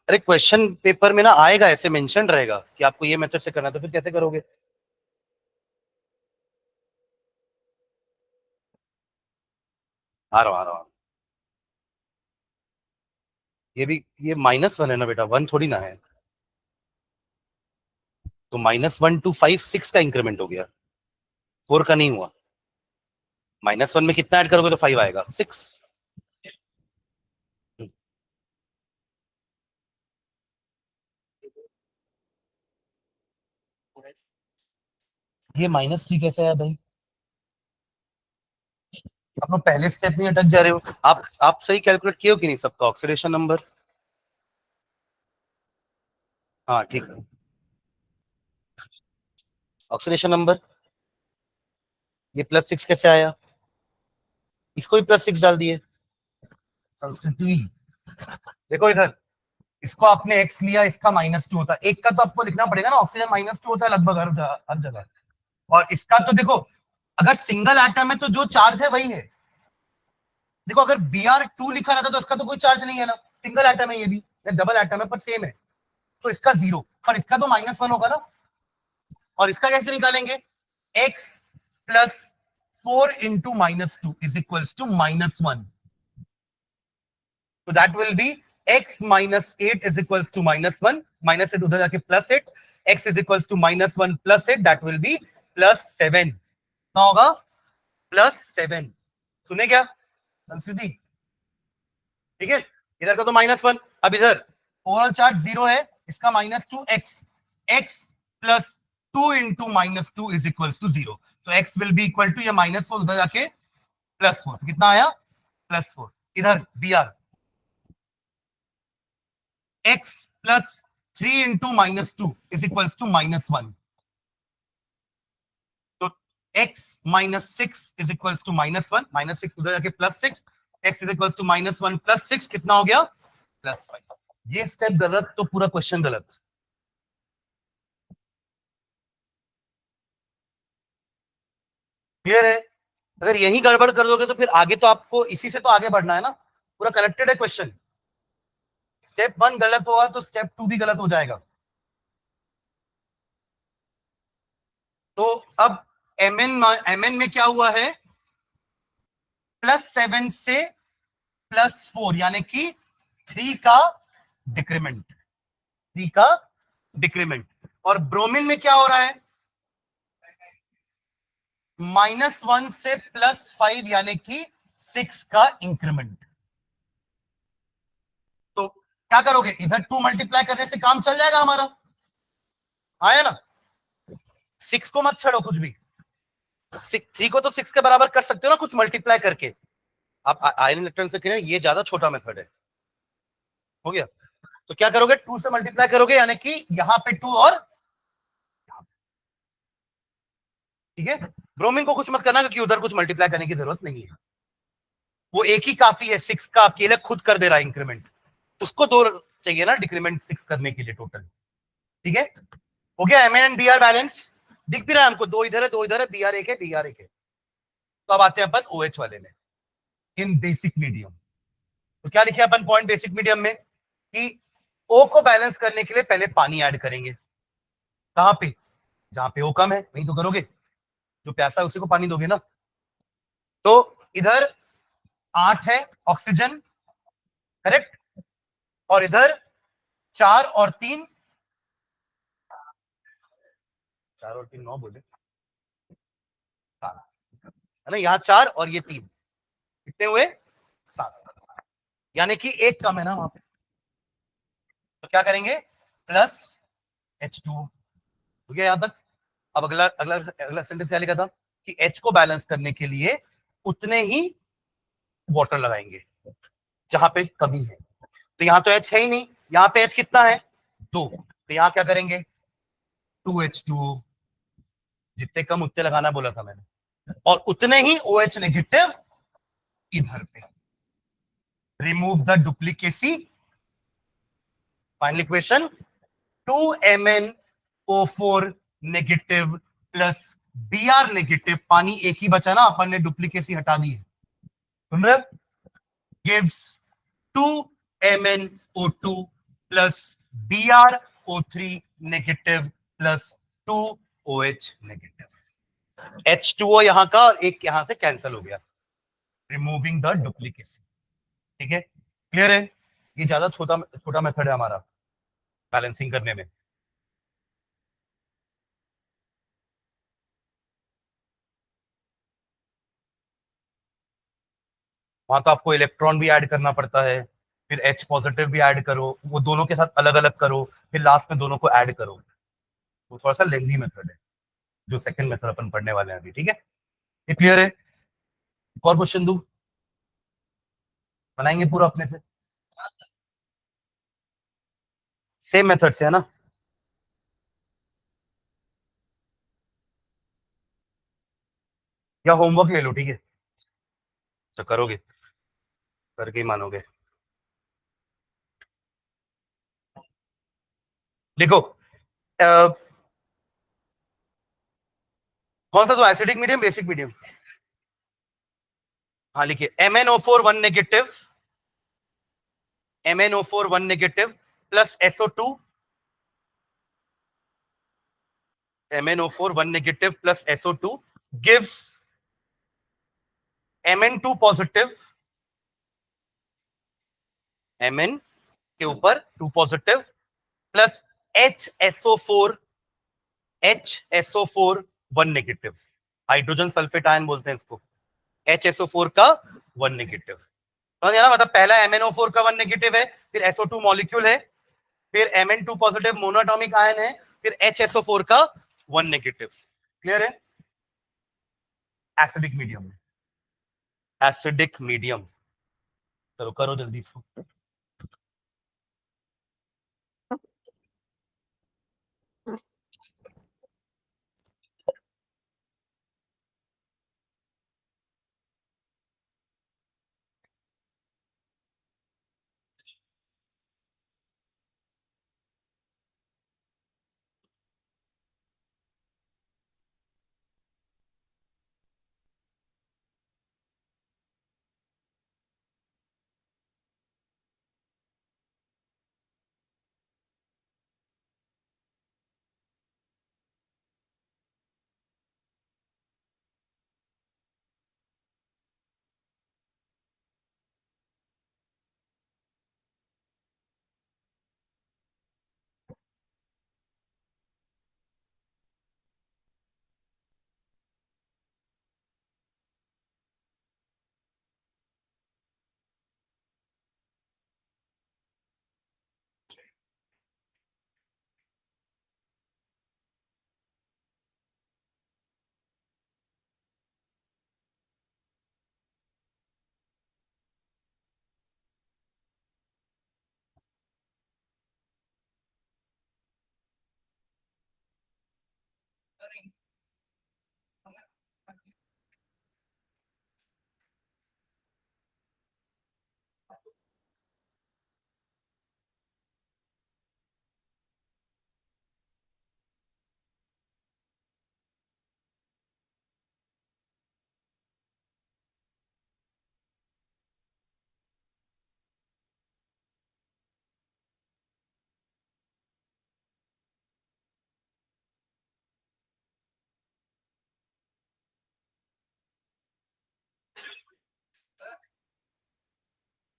Speaker 1: अरे क्वेश्चन पेपर में ना आएगा, ऐसे मेंशन रहेगा कि आपको ये मेथड से करना है, तो फिर कैसे करोगे? आ रहा हूँ। ये भी, ये -1 है ना बेटा, 1 थोड़ी ना है। तो -1 to 5 6 का इंक्रीमेंट हो गया, 4 का नहीं हुआ। -1 में कितना ऐड करोगे तो 5 आएगा, 6। ये -3 कैसे आया भाई? आप लोग पहले स्टेप में अटक जा रहे हो। आप सही कैलकुलेट किए हो कि नहीं सबका ऑक्सीडेशन नंबर? हाँ ठीक है। ऑक्सीडेशन नंबर ये +6 कैसे आया? इसको भी +6 डाल दिए। संस्कृति, देखो इधर, इसको आपने x लिया, इसका -2 होता है, एक का तो आपको लिखना पड़ेगा ना, ऑक्सीजन -2 होता है लगभग हर जगह। और इसका तो देखो, अगर सिंगल एटम है तो जो चार्ज है वही है। देखो अगर Br2 लिखा रहता तो इसका तो कोई चार्ज नहीं है ना, सिंगल एटम है ये भी, डबल एटम है पर सेम है, तो इसका 0, पर इसका तो -1 होगा ना। और इसका कैसे निकालेंगे? x + 4 × -2 = -1, तो दैट विल बी x - 8 = -1, -8 उधर जाके +8, x = -1 + 8, दैट विल बी +7। कितना होगा? +7। सुने क्या संस्कृति? ठीक है, इधर का तो -1, अब इधर ओवरऑल चार्ज 0 है, इसका -2 x, x + 2 × -2 = 0, तो x will be equal to ये -4 उधर जाके +4, कितना आया? +4। इधर Br x + 3 × -2 = -1, तो x - 6 = -1, -6 उधर जाके +6, x = -1 + 6, कितना हो गया? +5। ये स्टेप गलत तो पूरा क्वेश्चन गलत। क्लियर है? अगर यही गड़बड़ कर दोगे तो फिर आगे तो आपको इसी से तो आगे बढ़ना है ना, पूरा कनेक्टेड है क्वेश्चन। स्टेप 1 गलत हुआ तो स्टेप 2 भी गलत हो जाएगा। तो अब mn में क्या हुआ है? +7 से +4, यानी कि 3 का डिक्रीमेंट, 3 का डिक्रीमेंट। और ब्रोमीन में क्या हो रहा है? -1 से +5, यानी कि 6 का इंक्रीमेंट। तो क्या करोगे? इधर 2 मल्टीप्लाई करने से काम चल जाएगा हमारा, आया ना? 6 को मत छेड़ो कुछ भी, 3 को तो 6 के बराबर कर सकते हो ना कुछ मल्टीप्लाई करके। आप आयरन इलेक्ट्रॉन से कह रहे हैं, ये ज्यादा छोटा मेथड है। हो गया? तो क्या करोगे? 2 से मल्टीप्लाई करोगे, यानी कि यहां पे 2 और, ठीक है। ब्रोमीन को कुछ मत करना क्योंकि उधर कुछ मल्टीप्लाई करने की जरूरत नहीं है, वो एक ही काफी है, 6 का अकेले खुद कर दे रहा है इंक्रीमेंट, उसको 2 चाहिए ना डिक्रीमेंट 6 करने के लिए टोटल। ठीक है, हो गया। M N B R balance दिख भी रहा है हमको, 2 इधर है 2 इधर है, Br एक है Br एक है। तो अब आते हैं अपन OH वाले में, इन बेसिक मीडियम। तो क्या लिखे अपन पॉइंट बेसिक मीडियम में कि O को बैलेंस करने के लिए पहले पानी ऐड करेंगे। कहां पे? जहां पे O कम है वहीं तो करोगे, जो प्यासा है उसी को पानी दोगे ना। तो इधर 8 है ऑक्सीजन, करेक्ट, और इधर 4 और 3, 4 और 3 9 बोले, है ना, यहाँ 4 और ये 3, कितने हुए? 7, यानी कि एक कम है ना वहां पे। तो क्या करेंगे? +H2 हो गया यहां तक। अब अगला अगला अगला सेंटेंस क्या लिखा था कि H को बैलेंस करने के लिए उतने ही वाटर लगाएंगे जहां पे कमी है। तो यहाँ तो H है ही नहीं, यहाँ पे H कितना है 2, तो यहाँ क्या करेंगे 2H2O, जितने कम उतने लगाना बोला था मैंने, और उतने ही OH नेगेटिव इधर पे। Remove the duplicacy, final equation 2MnO4 negative plus Br negative, पानी एक ही बचा ना, अपन ने डुप्लीकेसी हटा दी है, सुन रहे, gives 2MnO2 plus BrO3 negative plus 2OH negative. H2O यहां का और एक यहां से कैंसिल हो गया, रिमूविंग द डुप्लीकेसी। ठीक है, क्लियर है, ये ज्यादा छोटा छोटा मेथड है हमारा बैलेंसिंग करने में। वहां तो आपको इलेक्ट्रॉन भी ऐड करना पड़ता है, फिर H पॉजिटिव भी ऐड करो, वो दोनों के साथ अलग अलग करो, फिर लास्ट में दोनों को ऐड करो, तो थोड़ा सा लेंथी मेथड है जो सेकंड मेथड अपन पढ़ने वाले हैं अभी। ठीक है, ये क्लियर है। एक और क्वेश्चन दू, बनाएंगे पूरा अपने से, सेम मेथड से है ना। या होमवर्क ले लो, ठीक है, तो करोगे, करके ही मानोगे। देखो कौन सा, तो एसिडिक मीडियम बेसिक मीडियम, हाँ लिखिए MnO4 1 negative, MnO4 1 negative plus SO2, MnO4 1 negative plus SO2 gives Mn2 positive, Mn के ऊपर 2 positive plus HSO4, HSO4 1 negative, hydrogen sulphate ion बोलते हैं इसको, HSO4 का 1 नेगेटिव। समझ गया ना, मतलब पहला MnO4 का 1 नेगेटिव है, फिर SO2 मॉलिक्यूल है, फिर Mn2 पॉजिटिव मोनोएटॉमिक आयन है, फिर HSO4 का 1 नेगेटिव। क्लियर है, एसिडिक मीडियम में, एसिडिक मीडियम। चलो करो जल्दी इसको।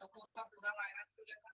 Speaker 2: तो उसका पूरा माइनस हो जाएगा।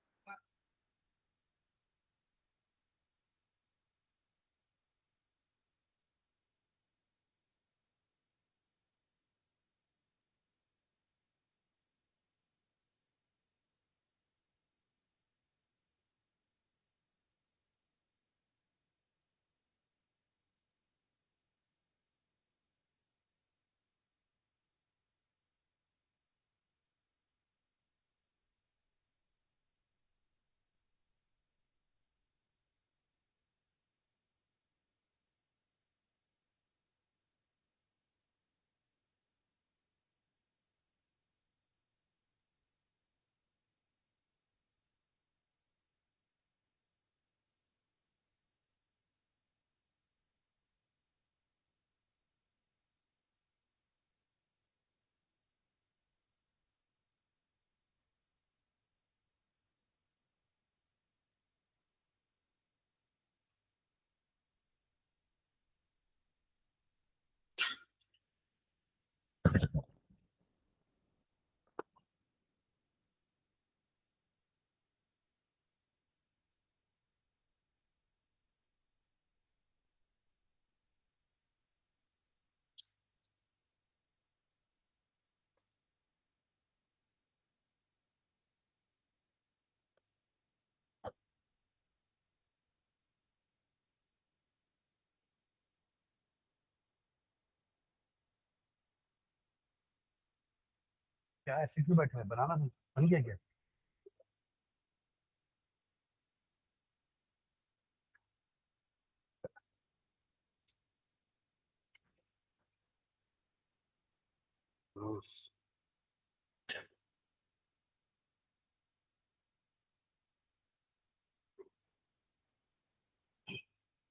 Speaker 1: क्या ऐसे क्यों बैठे हैं, बनाना नहीं बन गया क्या?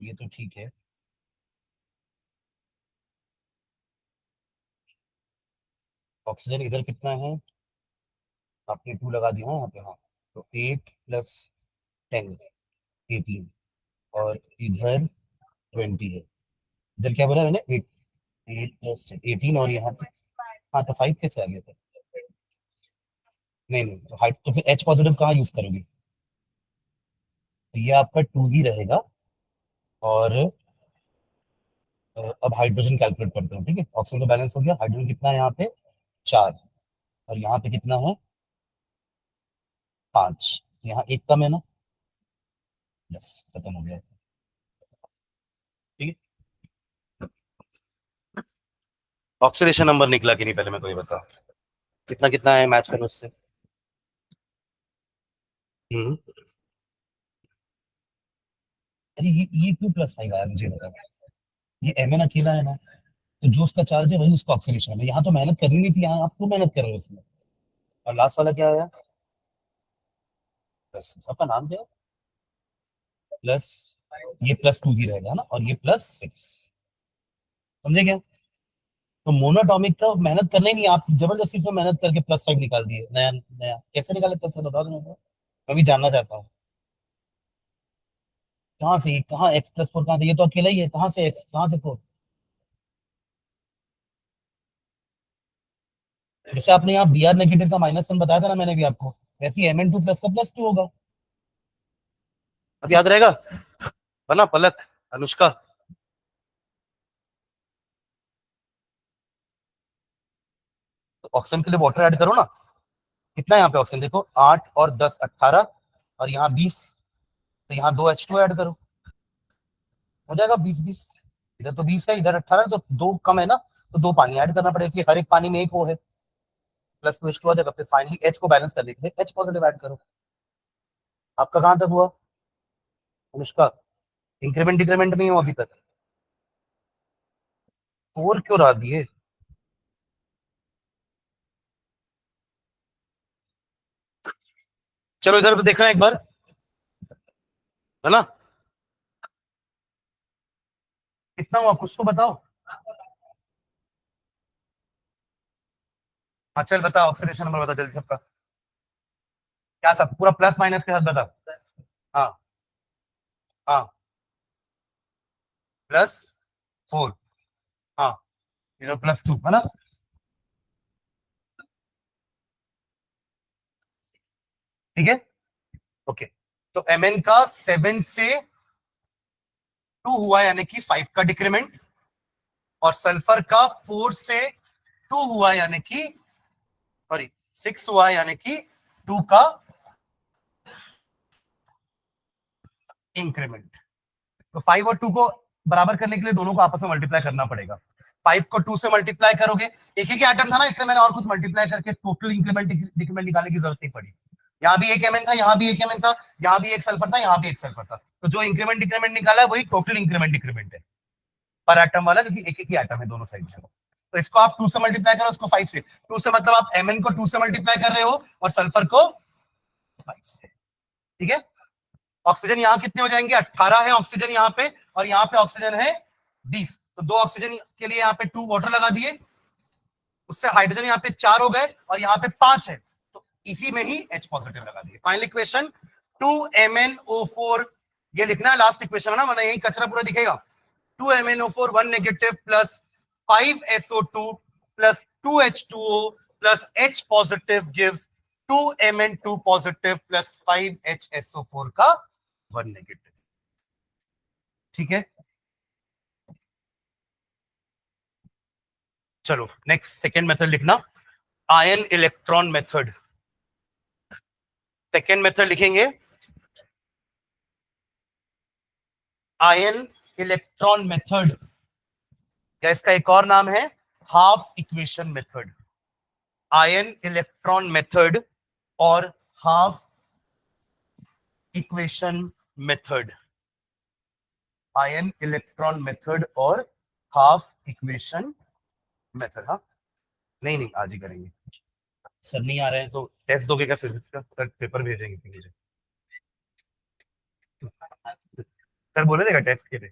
Speaker 1: ये तो ठीक है। ऑक्सीजन इधर कितना है? आपने 2 लगा दिया ना यहाँ पे, हाँ। तो 8 + 10 18, और इधर 20 है। इधर क्या बोला मैंने? 8 + 10 18, और यहाँ पे हाँ, तो 5 कैसे आ गया था? नहीं नहीं, तो हाइट तो फिर H पॉजिटिव कहाँ यूज करोगे? तो ये आपका 2 ही रहेगा। और अब हाइड्रोजन कैलकुलेट करते हैं, ठीक है। ऑक्सीजन तो बैलेंस हो गया, हाइड्रोजन कितना है यहाँ पे? 4। और यहाँ पे कितना है? 5। यहाँ एक कम है ना? यस, खत्म हो गया। ठीक है। ऑक्सीडेशन नंबर निकला कि नहीं, पहले मैं को ये बता। कितना कितना है, मैच करो उससे। हम्म। अरे ये क्यों +5 आया, मुझे बता। ये Mn अकेला है ना, तो जो उसका चार्ज है वही उसका ऑक्सीडेशन है। यहाँ तो मेहनत करनी नहीं थी, यहाँ आप क्यों मेहनत कर रहे हो इसमें? और लास्ट वाला क्या आया? प्लस, सबका नाम क्या है? प्लस, ये +2 ही रहेगा ना, और ये +6। समझे क्या? तो मोनोटॉमिक का मेहनत करना ही नहीं, आप जबरदस्ती इसमें मेहनत करके +5 निकाल दिए। नया नया कैसे निकाले +5, बता दो मेरे को। मैं भी जानना चाहता हूँ। कहाँ से, कहाँ X +4 कहाँ से? ये तो अकेला ही है, कहाँ से X, कहाँ से 4? जैसे आपने यहाँ Br नेगेटिव का -1 बताया था ना मैंने भी आपको, वैसे ही Mn2+ का +2 होगा। अब याद रहेगा? बना पलक, अनुष्का। तो ऑक्सीजन के लिए वाटर ऐड करो ना। कितना है यहाँ पे ऑक्सीजन? देखो 8 और 10 18, और यहाँ 20। तो यहाँ 2 H2 ऐड करो, हो जाएगा 20 20। इधर तो 20 है, इधर 18, तो 2 कम है ना, तो 2 पानी ऐड करना पड़ेगा, कि हर एक पानी में एक वो है। +2 H2 आ जाएगा। फिर फाइनली H को बैलेंस करने के लिए H पॉजिटिव ऐड करो। आपका कहाँ तक हुआ अनुष्का? इंक्रीमेंट डिक्रीमेंट में ही हो अभी तक। 4 क्यों रहा दिए? चलो इधर पे देखना एक बार, है ना? कितना हुआ कुछ तो बताओ। हाँ चल बता, ऑक्सीडेशन नंबर बता जल्दी सबका। क्या सब पूरा प्लस माइनस के साथ बता। हाँ हाँ, +4। हाँ, इधर +2 है ना? ठीक है, ओके। तो Mn का 7 से 2 हुआ, यानी कि 5 का डिक्रीमेंट। और सल्फर का 4 से 2 हुआ, यानी कि सॉरी 6 हुआ, यानी कि 2 का इंक्रीमेंट। तो 5 और 2 को बराबर करने के लिए दोनों को आपस में मल्टीप्लाई करना पड़ेगा। 5 को 2 से मल्टीप्लाई करोगे, एक ही एटम था ना, इससे मैंने और कुछ मल्टीप्लाई करके टोटल इंक्रीमेंट डिक्रीमेंट निकालने की जरूरत नहीं पड़ी। यहाँ भी एक Mn था, यहाँ भी एक Mn था, यहाँ भी एक सल्फर था, यहाँ भी एक सल्फर था। तो जो इंक्रीमेंट डिक्रीमेंट निकाला है वही टोटल इंक्रीमेंट डिक्रीमेंट है, पर एटम वाला, क्योंकि एक ही एटम है दोनों साइड से। तो इसको आप 2 से मल्टीप्लाई करो, उसको 5 से। 2 से मतलब आप Mn को 2 से मल्टीप्लाई कर रहे हो, और सल्फर को 5 से। ठीक है। ऑक्सीजन यहाँ कितने हो जाएंगे? 18 है ऑक्सीजन यहाँ पे, और यहाँ पे ऑक्सीजन है 20। तो 2 ऑक्सीजन के लिए यहाँ पे 2 वाटर लगा दिए, उससे हाइड्रोजन यहाँ पे 4 हो गए, और यहाँ पे 5 है, तो इसी में ही H पॉजिटिव लगा दिए। फाइनल इक्वेशन 2MnO4, ये लिखना है लास्ट इक्वेशन है ना, वरना यही कचरा पूरा दिखेगा। 2MnO4 1 negative +5SO2 2H2O plus H positive gives 2Mn2 positive plus 5HSO4 का 1 नेगेटिव। ठीक है, चलो नेक्स्ट सेकेंड मेथड लिखना, ion electron method. Second method लिखेंगे आयन इलेक्ट्रॉन मेथड, या इसका एक और नाम है half equation method. Ion electron method और half equation method. Ion electron method और हाफ इक्वेशन मेथड। हाँ नहीं आज ही करेंगे, सर नहीं आ रहे हैं तो टेस्ट दोगे क्या फिजिक्स का? सर पेपर भेजेंगे फिर मुझे। सर बोले देगा टेस्ट के लिए?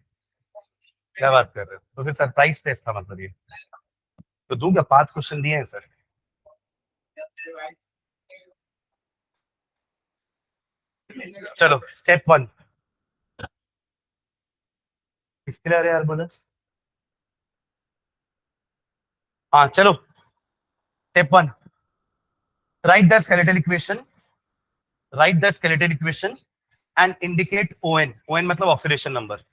Speaker 1: क्या बात कर रहे हो? तो फिर सरप्राइज टेस्ट था मतलब ये? तो दूंगा, 5 क्वेश्चन दिए हैं सर। चलो स्टेप 1 किसके लिए आ रहे यार बोला? हाँ चलो step 1, right the skeletal equation, right the skeletal equation and indicate ON। ON मतलब ऑक्सीडेशन नंबर,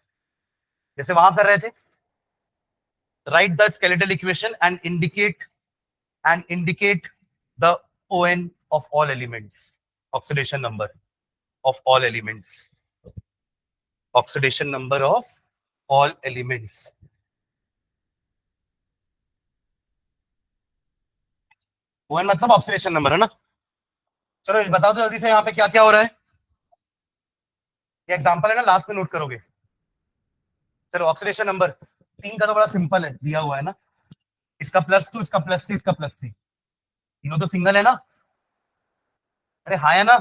Speaker 1: जैसे वहां कर रहे थे। Right the skeletal equation and indicate the ON of all elements, oxidation number of all elements, oxidation number of all elements। ON मतलब oxidation number है ना। चलो बताओ तो जल्दी से यहाँ पे क्या क्या हो रहा है। ये एग्जांपल है ना, लास्ट में नोट करोगे। चलो ऑक्सीडेशन नंबर 3 का तो बड़ा सिंपल है, दिया हुआ है ना, इसका +2, इसका +3, इसका +3, तीनों तो सिंगल है ना। अरे हाँ है ना,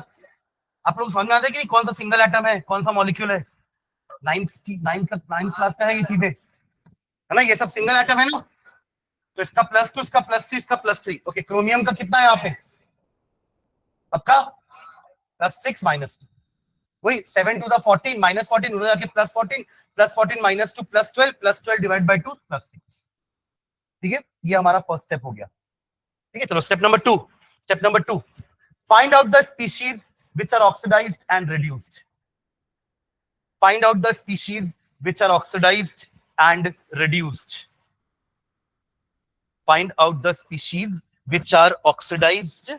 Speaker 1: आप लोग समझ में आते हैं कि कौन सा सिंगल एटम है, कौन सा मॉलिक्यूल है? 9th क्लास का है ये चीजें, है ना, ये सब सिंगल एटम है ना। तो इसका +2, इसका +3, इसका +3। ओके, क्रोमियम का कितना है यहाँ पे? पक्का +6 -2, वही 7 to the 14 -14 उधर जाके +14 +14 -2 +12 +12 डिवाइड बाय 2 +6। ठीक है, ये हमारा फर्स्ट स्टेप हो गया। ठीक है, चलो step number 2। Step number 2, find out the species which are oxidized and reduced। Find out the species which are oxidized and reduced। Find out the species which are oxidized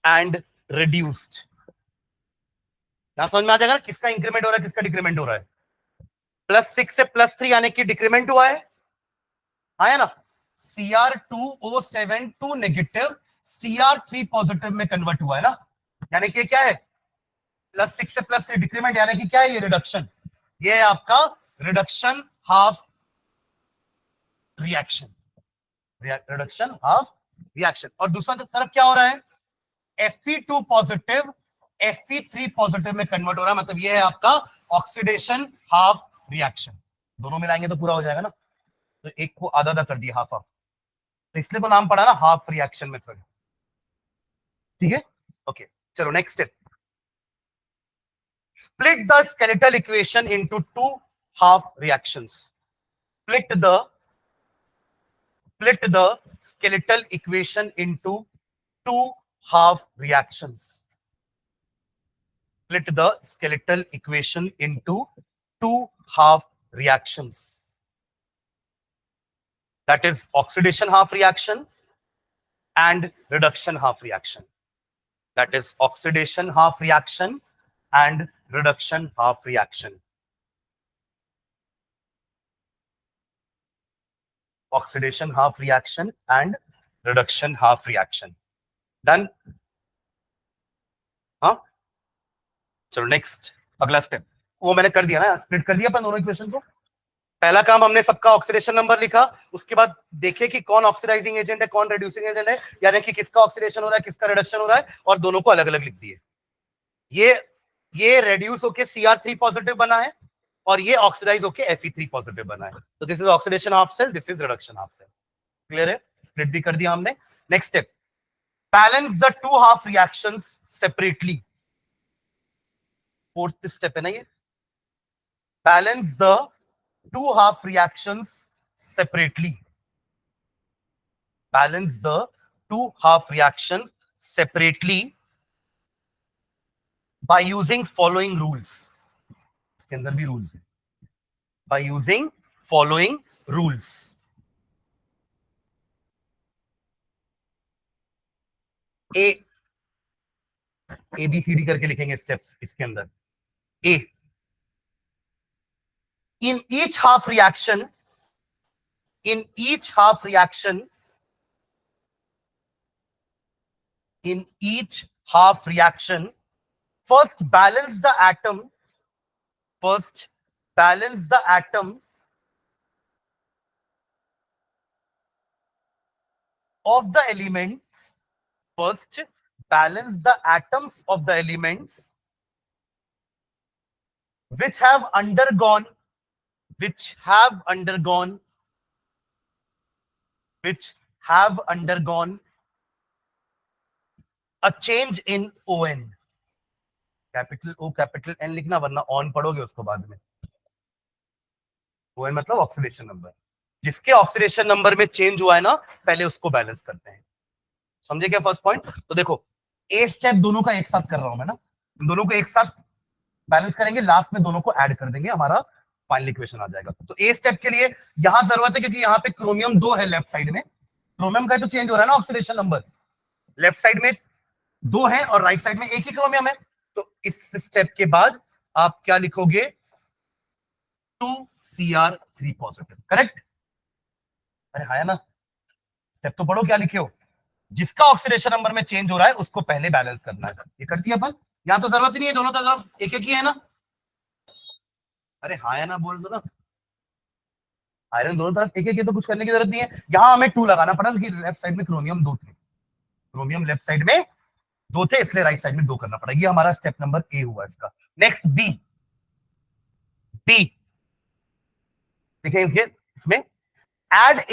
Speaker 1: and reduced। यहां समझ में आ जाएगा ना किसका increment हो रहा है, किसका डिक्रीमेंट हो रहा है। +6 से +3 आने की डिक्रीमेंट हुआ है, आया ना। Cr2O7 2 नेगेटिव Cr3 पॉजिटिव में कन्वर्ट हुआ है ना, यानी कि क्या है, +6 से +3 डिक्रीमेंट, यानी कि क्या है, ये रिडक्शन। ये है आपका reduction half reaction, reduction half reaction. और दूसरा तरफ क्या हो रहा है, Fe2 पॉजिटिव Fe3 पॉजिटिव में कन्वर्ट हो रहा है, मतलब ये है आपका ऑक्सीडेशन हाफ रिएक्शन। दोनों मिलाएंगे तो पूरा हो जाएगा ना, तो एक को आधा आधा कर दिया, हाफ हाफ, तो इसलिए तो नाम पड़ा ना हाफ रिएक्शन मेथड। ठीक है, ओके चलो next step, split the skeletal equation into 2 half reactions। split the skeletal equation into 2 half reactions। split the skeletal equation into 2 half reactions, that is oxidation half reaction and reduction half reaction, that is oxidation half reaction and reduction half reaction, oxidation half reaction and reduction half reaction। Done, हाँ चलो next अगला step, वो मैंने कर दिया ना, split कर दिया अपन दोनों इक्वेशन को। पहला काम हमने सबका ऑक्सीडेशन नंबर लिखा, उसके बाद देखे कि कौन ऑक्सीडाइजिंग एजेंट है, कौन रिड्यूसिंग एजेंट है, यानी कि किसका ऑक्सीडेशन हो रहा है, किसका रिडक्शन हो रहा है, और दोनों को अलग अलग लिख दिए। ये रेड्यूस होके Cr3 पॉजिटिव बना है और ये ऑक्सीडाइज होके Fe3 पॉजिटिव बना है, तो this is oxidation half cell, this is reduction half cell. Clear है, स्प्लिट भी कर दिया हमने। Next step, balance the 2 half reactions separately. Fourth step है ना ये, balance the 2 half reactions separately. Balance the two half reaction separately by using following rules. इसके अंदर भी रूल्स है. By using following rules. A B C D करके लिखेंगे steps इसके अंदर. A, in each half reaction, in each half reaction, in each half reaction, first balance the atom, first balance the atom of the elements, first balance the atoms of the elements which have undergone, which have undergone, which have undergone a change in ON. Capital O capital N लिखना, वरना on पढ़ोगे उसको बाद में. ON मतलब oxidation number. जिसके oxidation number में change हुआ है ना, पहले उसको बैलेंस करते हैं. समझे क्या फर्स्ट पॉइंट? तो देखो, ए स्टेप दोनों का एक साथ कर रहा हूं मैं ना, दोनों को एक साथ बैलेंस करेंगे, लास्ट में दोनों को ऐड कर देंगे, हमारा फाइनल इक्वेशन आ जाएगा. तो ए स्टेप के लिए यहां जरूरत है, क्योंकि यहां पे क्रोमियम 2 है लेफ्ट साइड में. क्रोमियम का तो चेंज हो रहा है ना ऑक्सीडेशन नंबर. लेफ्ट साइड में 2 है और राइट साइड में एक ही क्रोमियम है. तो इस स्टेप के बाद आप क्या लिखोगे? 2Cr3 positive. करेक्ट? अरे हाँ ना, स्टेप तो पढ़ो क्या लिखे हो. जिसका ऑक्सीडेशन नंबर में चेंज हो रहा है उसको पहले बैलेंस करना है. ये कर दिया अपन. यहां तो जरूरत ही नहीं है, दोनों तरफ एक एक ही है ना. अरे हाँ है ना, बोल दो ना. आयरन दोनों तरफ एक एक है तो कुछ करने की जरूरत नहीं है. यहां हमें 2 लगाना पड़ा कि लेफ्ट साइड में क्रोमियम 2 थे. क्रोमियम लेफ्ट साइड में 2 थे, इसलिए राइट साइड में 2 करना पड़ा. ये हमारा स्टेप नंबर ए हुआ इसका. Next B. बी देखिए इसमें add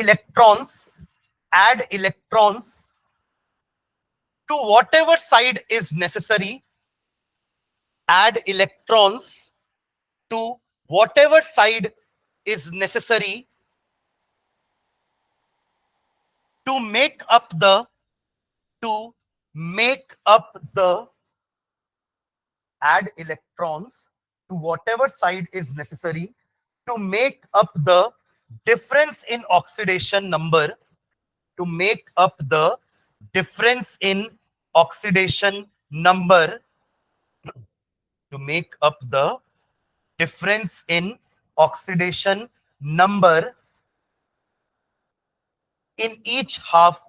Speaker 1: electrons to whatever side is necessary, add electrons to whatever side is necessary to make up the add electrons to whatever side is necessary to make up the difference in oxidation number, to make up the difference in oxidation number, to make up the difference in oxidation number in each half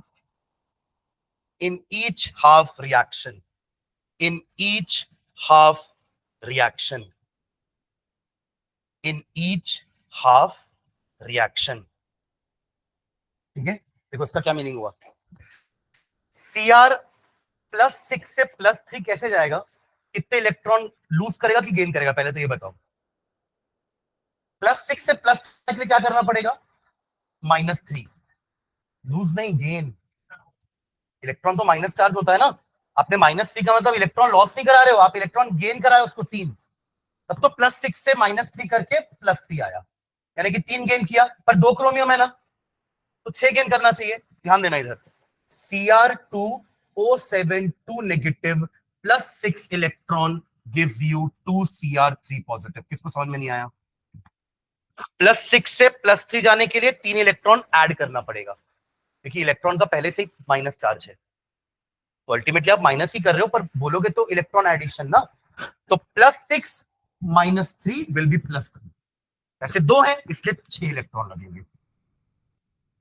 Speaker 1: reaction, in each half reaction, in each half reaction. ठीक है, देखो इसका क्या meaning हुआ. Cr +6 से +3 कैसे जाएगा? कितने इलेक्ट्रॉन लूज करेगा कि गेन करेगा, पहले तो ये बताओ. +6 से +3 के लिए क्या करना पड़ेगा? -3. लूज नहीं, गेन. इलेक्ट्रॉन तो माइनस चार्ज होता है ना. आपने -3 का मतलब इलेक्ट्रॉन लॉस नहीं करा रहे हो, आप इलेक्ट्रॉन गेन करा है उसको 3. तब तो +6 से -3 करके +3 आया, यानी कि 3 गेन किया. पर 2 क्रोमियम है ना, तो 6 गेन करना चाहिए. ध्यान देना इधर. Cr2O7 2 negative +6 electron gives you 2Cr3 positive. किसको समझ में नहीं आया? +6 से +3 जाने के लिए 3 इलेक्ट्रॉन ऐड करना पड़ेगा, क्योंकि इलेक्ट्रॉन का पहले से ही माइनस चार्ज है. तो अल्टीमेटली आप माइनस ही कर रहे हो, पर बोलोगे तो इलेक्ट्रॉन एडिशन ना. तो +6 -3 विल बी +3. ऐसे 2 है, इसलिए 6 इलेक्ट्रॉन लगेंगे.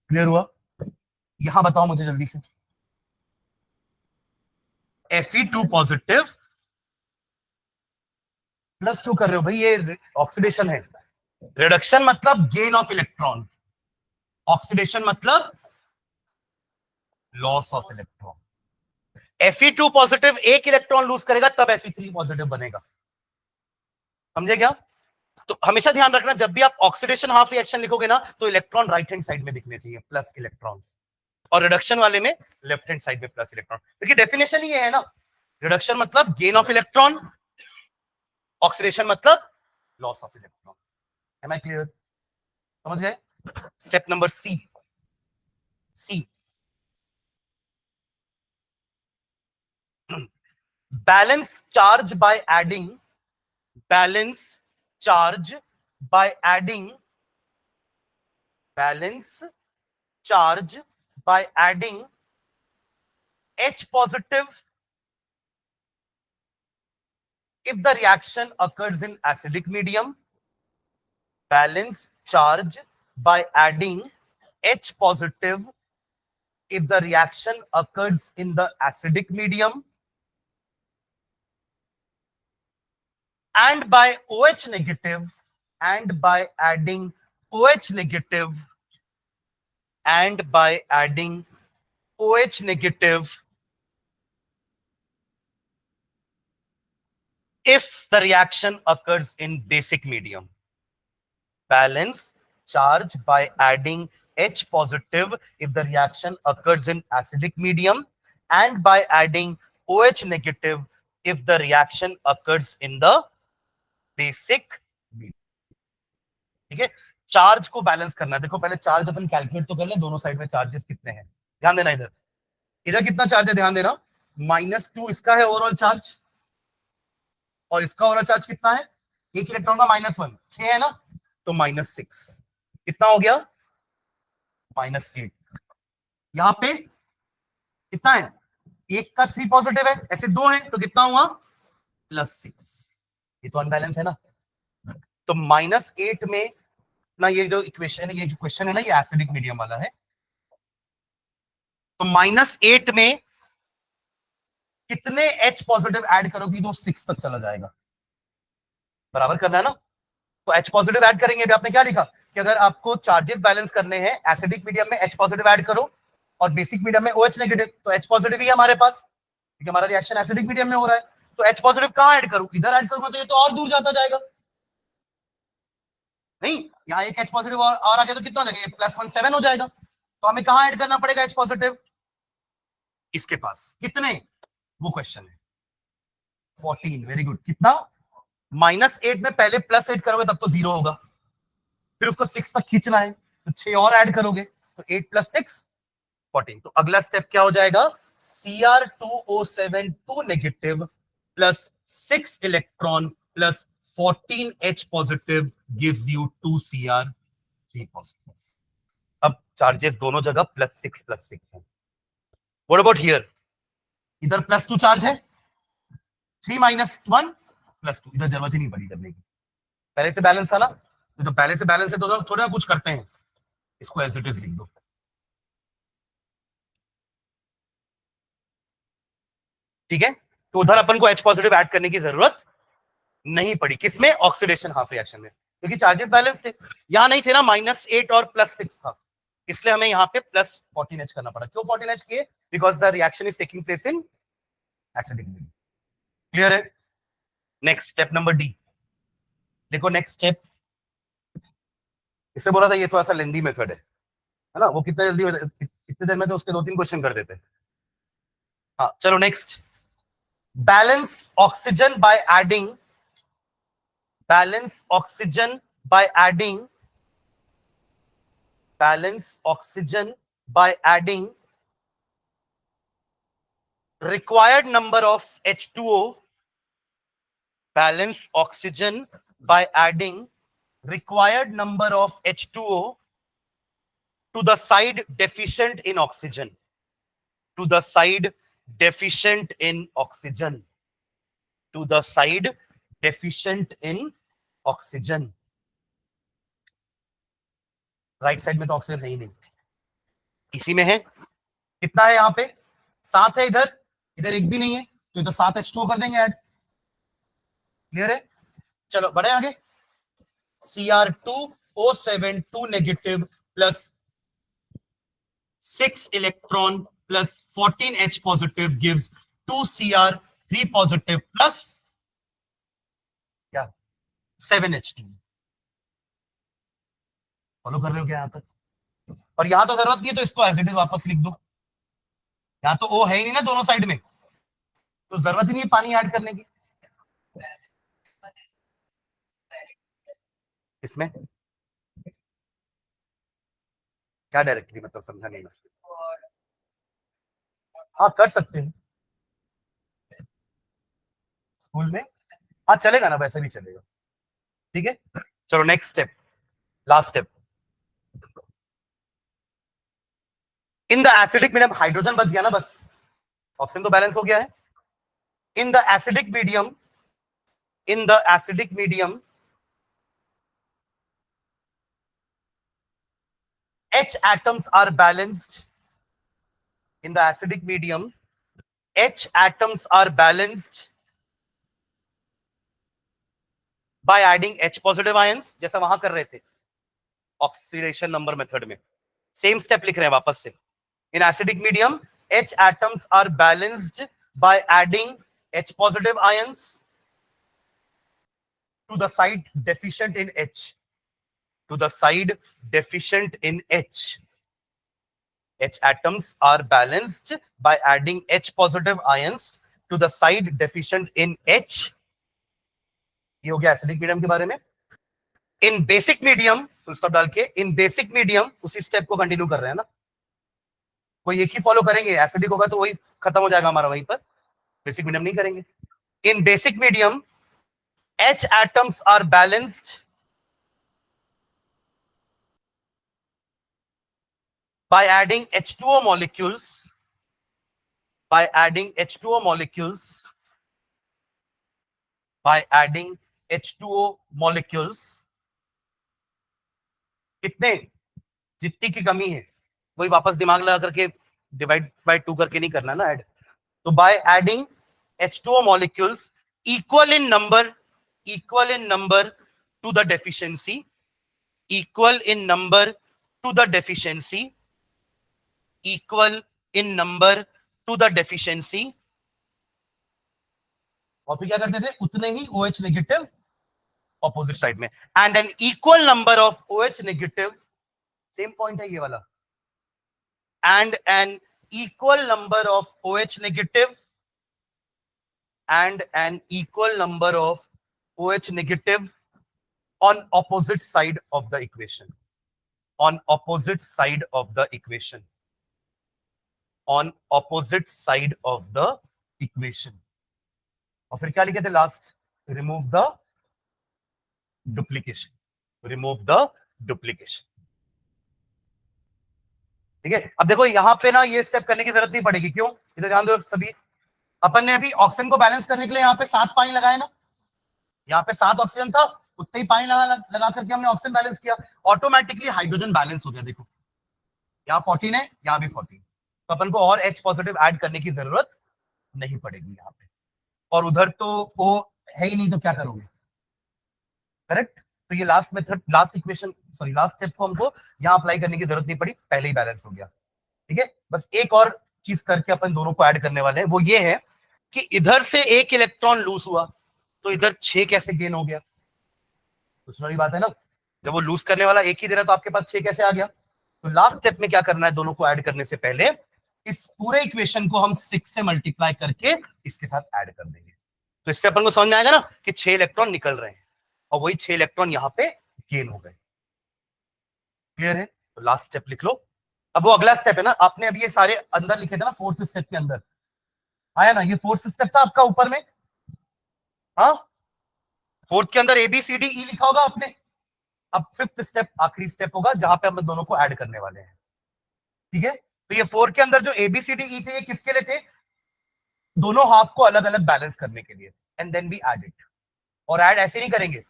Speaker 1: क्लियर हुआ? यहां बताओ मुझे जल्दी से. Fe2 पॉजिटिव +2 कर रहे हो भाई, ये ऑक्सीडेशन है. रिडक्शन मतलब गेन ऑफ इलेक्ट्रॉन, ऑक्सीडेशन मतलब loss of electron. Fe2 positive 1 electron lose करेगा तब Fe3 पॉजिटिव बनेगा. समझे क्या? तो हमेशा ध्यान रखना, जब भी आप ऑक्सीडेशन हाफ रिएक्शन लिखोगे ना, तो इलेक्ट्रॉन राइट हैंड साइड में दिखने चाहिए, प्लस इलेक्ट्रॉन्स, और रिडक्शन वाले में लेफ्ट हैंड साइड में प्लस इलेक्ट्रॉन. क्योंकि डेफिनेशन ही है ना, रिडक्शन मतलब गेन ऑफ इलेक्ट्रॉन, ऑक्सीडेशन मतलब loss of electron. Am I clear? समझ गए? Step number C. balance charge by adding balance charge by adding balance charge by adding H positive if the reaction occurs in acidic medium, balance charge by adding H positive if the reaction occurs in the acidic medium, and by OH negative and by adding OH negative and by adding OH negative if the reaction occurs in basic medium. Balance charge by adding H positive if the reaction occurs in acidic medium and by adding OH negative if the reaction occurs in the basic medium. ठीक है, charge को balance करना है। देखो पहले charge अपन calculate तो कर ले, दोनों साइड में चार्जेस कितने हैं, ध्यान देना। इधर इधर कितना चार्ज है, ध्यान देना, -2 इसका है ओवरऑल चार्ज, और इसका ओवरऑल चार्ज कितना है, एक इलेक्ट्रॉन का -1, 6 है ना, तो -6 कितना हो गया, -8। यहां पे कितना है, एक का 3 पॉजिटिव है, ऐसे 2 है तो कितना हुआ, +6। ये तो अनबैलेंस है ना, तो -8 में ना, ये जो इक्वेशन है, ये जो क्वेश्चन है ना, ये एसिडिक मीडियम वाला है, तो -8 में कितने H पॉजिटिव ऐड करोगी तो 6 तक चला जाएगा, बराबर करना है ना। तो H पॉजिटिव ऐड करेंगे, अभी आपने क्या लिखा कि अगर आपको चार्जेस बैलेंस करने हैं एसिडिक मीडियम में H पॉजिटिव ऐड करो और बेसिक मीडियम में OH नेगेटिव, तो H पॉजिटिव ही है हमारे पास क्योंकि हमारा रिएक्शन एसिडिक मीडियम में हो रहा है। तो H पॉजिटिव कहां ऐड करूं, इधर ऐड करूंगा तो ये तो और दूर जाता जाएगा, नहीं, यहाँ एक H पॉजिटिव और आ गया तो कितना हो जाएगा, +1 7 हो जाएगा। तो हमें कहां ऐड करना पड़ेगा H पॉजिटिव, इसके पास कितने, वो क्वेश्चन है 14, वेरी गुड। कितना, -8 में पहले +8 करोगे तब तो 0 होगा, फिर उसको 6 तक खींचना है तो 6 और ऐड करोगे तो 8 + 6 14। तो अगला स्टेप क्या हो जाएगा, Cr2O7 2 negative plus 6 electron plus 14 H positive gives you 2 Cr3 positive. अब चार्जेस दोनों जगह +6 +6 है। व्हाट अबाउट हियर, इधर +2 चार्ज है, 3 - 1 +2, इधर जरूरत ही नहीं पड़ी करने की, पहले से बैलेंस था ना, तो पहले से बैलेंस है तो थोड़ा कुछ करते हैं, इसको एज इट इज लिख दो। ठीक है, तो उधर अपन को H पॉजिटिव ऐड करने की जरूरत नहीं पड़ी, किसमें, ऑक्सीडेशन हाफ रिएक्शन में, क्योंकि चार्जेस बैलेंस थे, यहां नहीं थे ना, -8 और +6 था, इसलिए हमें यहाँ पे +14H करना पड़ा। क्यों 14H किए, because the reaction is taking place in acidic medium. Clear है। नेक्स्ट स्टेप नंबर डी, देखो नेक्स्ट स्टेप, इससे बोला था ये थोड़ा सा लेंदी मेथड है ना, वो कितना जल्दी हो जाए, इतने देर में तो उसके 2-3 क्वेश्चन कर देते। हाँ चलो next, balance oxygen by adding, balance oxygen by adding, balance oxygen by adding required number of H2O, balance oxygen by adding required number of H2O to the side deficient in oxygen, to the side deficient in oxygen, to the side deficient in oxygen. Right side में तो oxygen है ही नहीं, इसी में है, कितना है यहाँ पे, 7 है, इधर इधर एक भी नहीं है, तो इधर 7 H2O कर देंगे ऐड। क्लियर है, चलो बढ़े आगे, Cr2O7 2 negative plus 6 electron plus 14 H positive gives 2 Cr3 positive plus क्या 7 H2। फॉलो कर रहे हो क्या यहाँ तक, और यहां तो जरूरत नहीं है तो इसको एज इट इज वापस लिख दो, यहां तो ओ है ही नहीं ना दोनों साइड में, तो जरूरत ही नहीं है पानी ऐड करने की इसमें। क्या डायरेक्टली मतलब, समझा नहीं मैं। हाँ कर सकते हैं, स्कूल में, हाँ चलेगा ना, वैसे भी चलेगा, ठीक है। चलो next step, last step. In the acidic medium hydrogen बच गया ना, बस ऑक्सीजन तो बैलेंस हो गया है। In the acidic medium, in the acidic medium H atoms are balanced. In the acidic medium, H atoms are balanced by adding H positive ions, जैसा वहां कर रहे थे ऑक्सीडेशन नंबर मेथड में, सेम स्टेप लिख रहे हैं वापस से। In acidic medium, H atoms are balanced by adding H positive ions to the side deficient in H. To the side deficient in H. H atoms are balanced by adding H positive ions to the side deficient in H. ये हो गया acidic medium के बारे में। इन basic medium, full stop डाल के, इन basic medium उसी step को कंटिन्यू कर रहे हैं ना, कोई एक ही फॉलो करेंगे, एसिडिक होगा तो वही खत्म हो जाएगा हमारा वहीं पर, बेसिक मीडियम नहीं करेंगे। In basic medium H atoms are balanced by adding H2O molecules, by adding H2O molecules, by adding H2O molecules, कितने, जितनी की कमी है वही वापस दिमाग लगा करके डिवाइड बाय 2 करके नहीं करना ना ऐड। तो by adding H2O molecules equal in number to the deficiency, equal in number to the deficiency, equal in number to the deficiency, और फिर क्या करते थे, उतने ही OH नेगेटिव ऑपोजिट साइड में, and an equal number of OH negative, same point है ये वाला, and an equal number of OH negative and an equal number of OH negative on opposite side of the equation, on opposite side of the equation, on opposite side of the equation. और फिर क्या लिखे थे last, remove the duplication, remove the duplication, ठीक है। अब देखो यहां पे ना ये स्टेप करने की जरूरत नहीं पड़ेगी, क्यों, इधर ध्यान दो सभी, अपन ने अभी ऑक्सीजन को बैलेंस करने के लिए यहाँ पे 7 पानी लगाए ना, यहाँ पे 7 ऑक्सीजन था, उतने ही पानी लगा करके हमने ऑक्सीजन बैलेंस किया, ऑटोमेटिकली हाइड्रोजन बैलेंस हो गया। देखो यहाँ 14 है, यहाँ भी 14, तो अपन को और H पॉजिटिव ऐड करने की जरूरत नहीं पड़ेगी यहाँ पे, और उधर तो O है ही नहीं, तो क्या करोगे, करेक्ट। तो ये last method, last equation, sorry last step को हमको यहाँ अप्लाई करने की जरूरत नहीं पड़ी, पहले ही बैलेंस हो गया, ठीक है। बस एक और चीज करके अपन दोनों को ऐड करने वाले हैं, वो ये है कि इधर से एक इलेक्ट्रॉन लूज हुआ तो इधर 6 कैसे गेन हो गया, कुछ वाली बात है ना, जब वो लूज करने वाला एक ही दे रहा तो आपके पास 6 कैसे आ गया। तो लास्ट स्टेप में क्या करना है, दोनों को ऐड करने से पहले इस पूरे इक्वेशन को हम 6 से मल्टीप्लाई करके इसके साथ ऐड कर देंगे, तो इससे अपन को समझ में आएगा ना कि 6 इलेक्ट्रॉन निकल रहे हैं और वही 6 इलेक्ट्रॉन यहाँ पे गेन हो गए। क्लियर है, तो लास्ट स्टेप लिख लो। अब वो अगला स्टेप है ना, आपने अभी ये सारे अंदर लिखे थे ना, 4th स्टेप के अंदर आया ना, ये 4th स्टेप था आपका ऊपर में, हाँ 4th के अंदर ABCDE लिखा होगा आपने। अब 5th स्टेप आखिरी स्टेप होगा जहां पे हम दोनों को ऐड करने वाले हैं, ठीक है। तो ये 4 के अंदर जो ABCDE थे ये किसके लिए थे, दोनों हाफ को अलग अलग बैलेंस करने के लिए, and then be add it. और ऐड ऐसे नहीं करेंगे,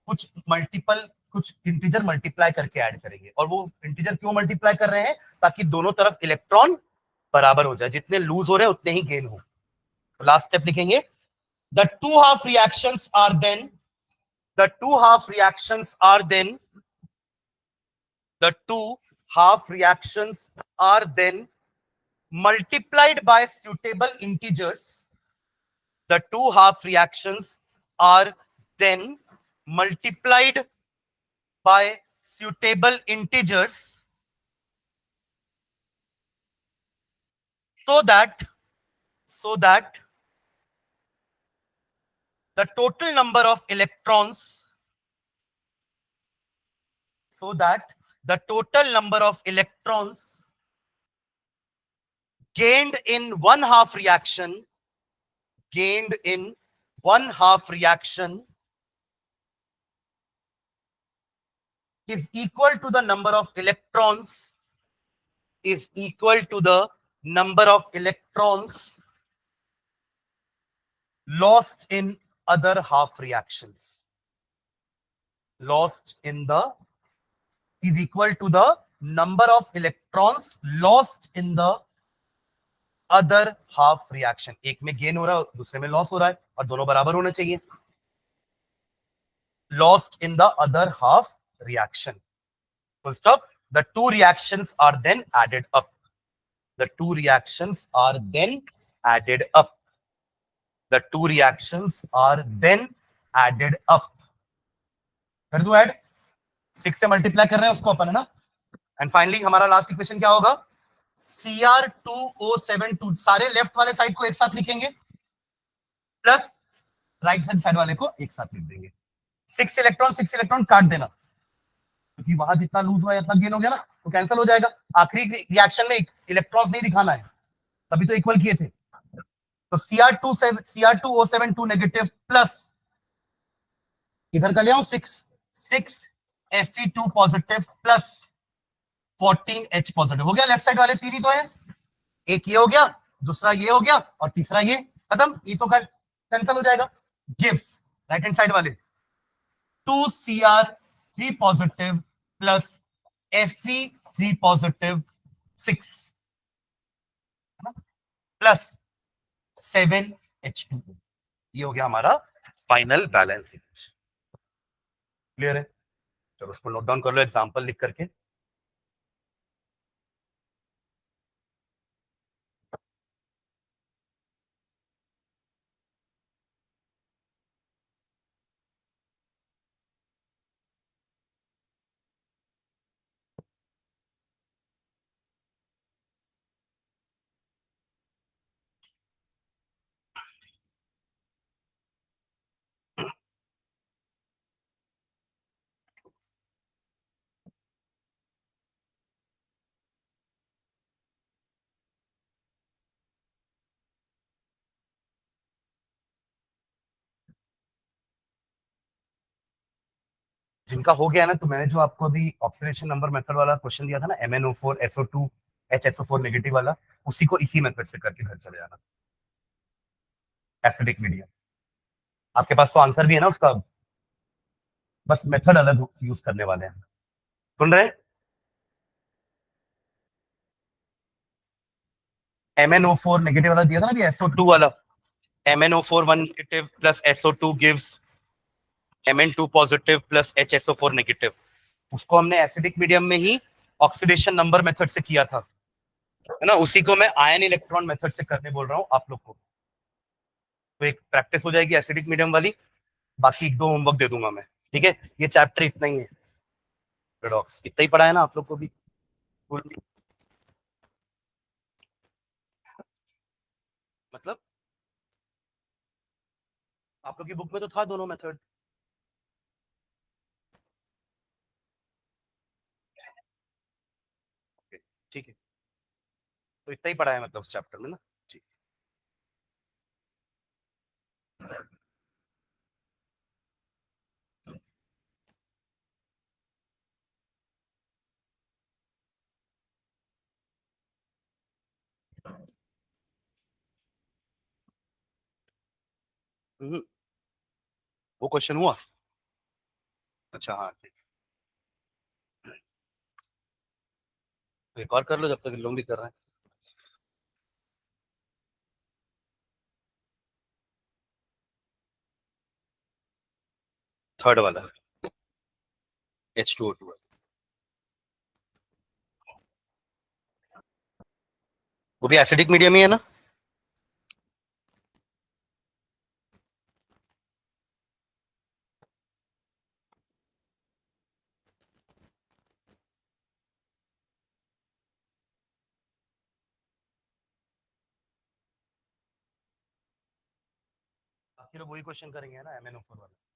Speaker 1: कुछ मल्टीपल, कुछ इंटीजर मल्टीप्लाई करके ऐड करेंगे, और वो इंटीजर क्यों मल्टीप्लाई कर रहे हैं, ताकि दोनों तरफ इलेक्ट्रॉन बराबर हो जाए, जितने लूज हो रहे हैं उतने ही गेन हो। तो लास्ट स्टेप लिखेंगे, the two half reactions are then, the two half reactions are then, the two half reactions are then multiplied by suitable integers, the two half reactions are then multiplied by suitable integers, so that the total number of electrons, so that the total number of electrons gained in one half reaction gained in one half reaction is equal to the number of electrons lost in other half reactions. Lost in the is equal to the number of electrons lost in the other half reaction. एक में gain हो रहा है, दूसरे में loss हो रहा है, और दोनों बराबर होने चाहिए. Lost in the other half reaction. Full stop. The two reactions are then added up. The two reactions are then added up. The two reactions are then added up. कर दो ऐड, 6 से मल्टीप्लाई कर रहे हैं उसको अपन, है ना. And finally हमारा लास्ट इक्वेशन क्या होगा? Cr2O72. सारे लेफ्ट वाले साइड को एक साथ लिखेंगे प्लस राइट साइड वाले को एक साथ लिख देंगे. 6 इलेक्ट्रॉन काट देना, क्योंकि वहां जितना लूज हुआ है उतना गेन हो गया ना, तो कैंसिल हो जाएगा. आखिरी रिएक्शन में इलेक्ट्रॉन्स नहीं दिखाना है, तभी तो इक्वल किए थे. तो Cr2O72 नेगेटिव प्लस इधर का ले आओ 6 Fe2 positive plus 14 H positive. हो गया. लेफ्ट साइड वाले तीन ही तो है, एक ये हो गया, दूसरा ये हो गया, और तीसरा ये. खत्म. ये तो कैंसिल हो जाएगा. गिव्स राइट हैंड साइड वाले 2Cr3 positive plus Fe3 positive 6 plus 7H2O. ये हो गया हमारा फाइनल बैलेंस. क्लियर है? चलो उसको नोट डाउन कर लो एग्जांपल लिख करके. जिनका हो गया ना, तो मैंने जो आपको अभी ऑक्सीडेशन नंबर मेथड वाला क्वेश्चन दिया था ना, MnO4 SO2 HSO4 नेगेटिव वाला, उसी को इसी मेथड से करके घर चले जाना. एसिडिक मीडियम आपके पास तो आंसर भी है ना उसका, बस मेथड अलग यूज करने वाले हैं. सुन रहे हैं? MnO4 नेगेटिव वाला दिया था ना अभी, SO2 वाला. MnO4 1 negative plus SO2 gives Mn2 positive plus HSO4 negative. उसको हमने एसिडिक मीडियम में ही ऑक्सीडेशन नंबर मेथड से किया था, है ना. उसी को मैं आयन इलेक्ट्रॉन मेथड से करने बोल रहा हूं आप लोग को. तो एक प्रैक्टिस हो जाएगी एसिडिक मीडियम वाली, बाकी एक दो होमवर्क दे दूंगा मैं. ठीक है? ये चैप्टर इतना ही है, रेडॉक्स इतना ही पढ़ा है ना आप लोग को भी. मतलब आप लोग की बुक में तो था दोनों मेथड. ठीक है, तो इतना ही पढ़ा है मतलब उस चैप्टर में ना. ठीक. वो क्वेश्चन हुआ. अच्छा हाँ ठीक. तो एक और कर लो जब तक लोग भी कर रहे हैं. थर्ड वाला H2O2 वो भी एसिडिक मीडियम ही है ना. आखिर वही क्वेश्चन करेंगे ना MnO4 वाला.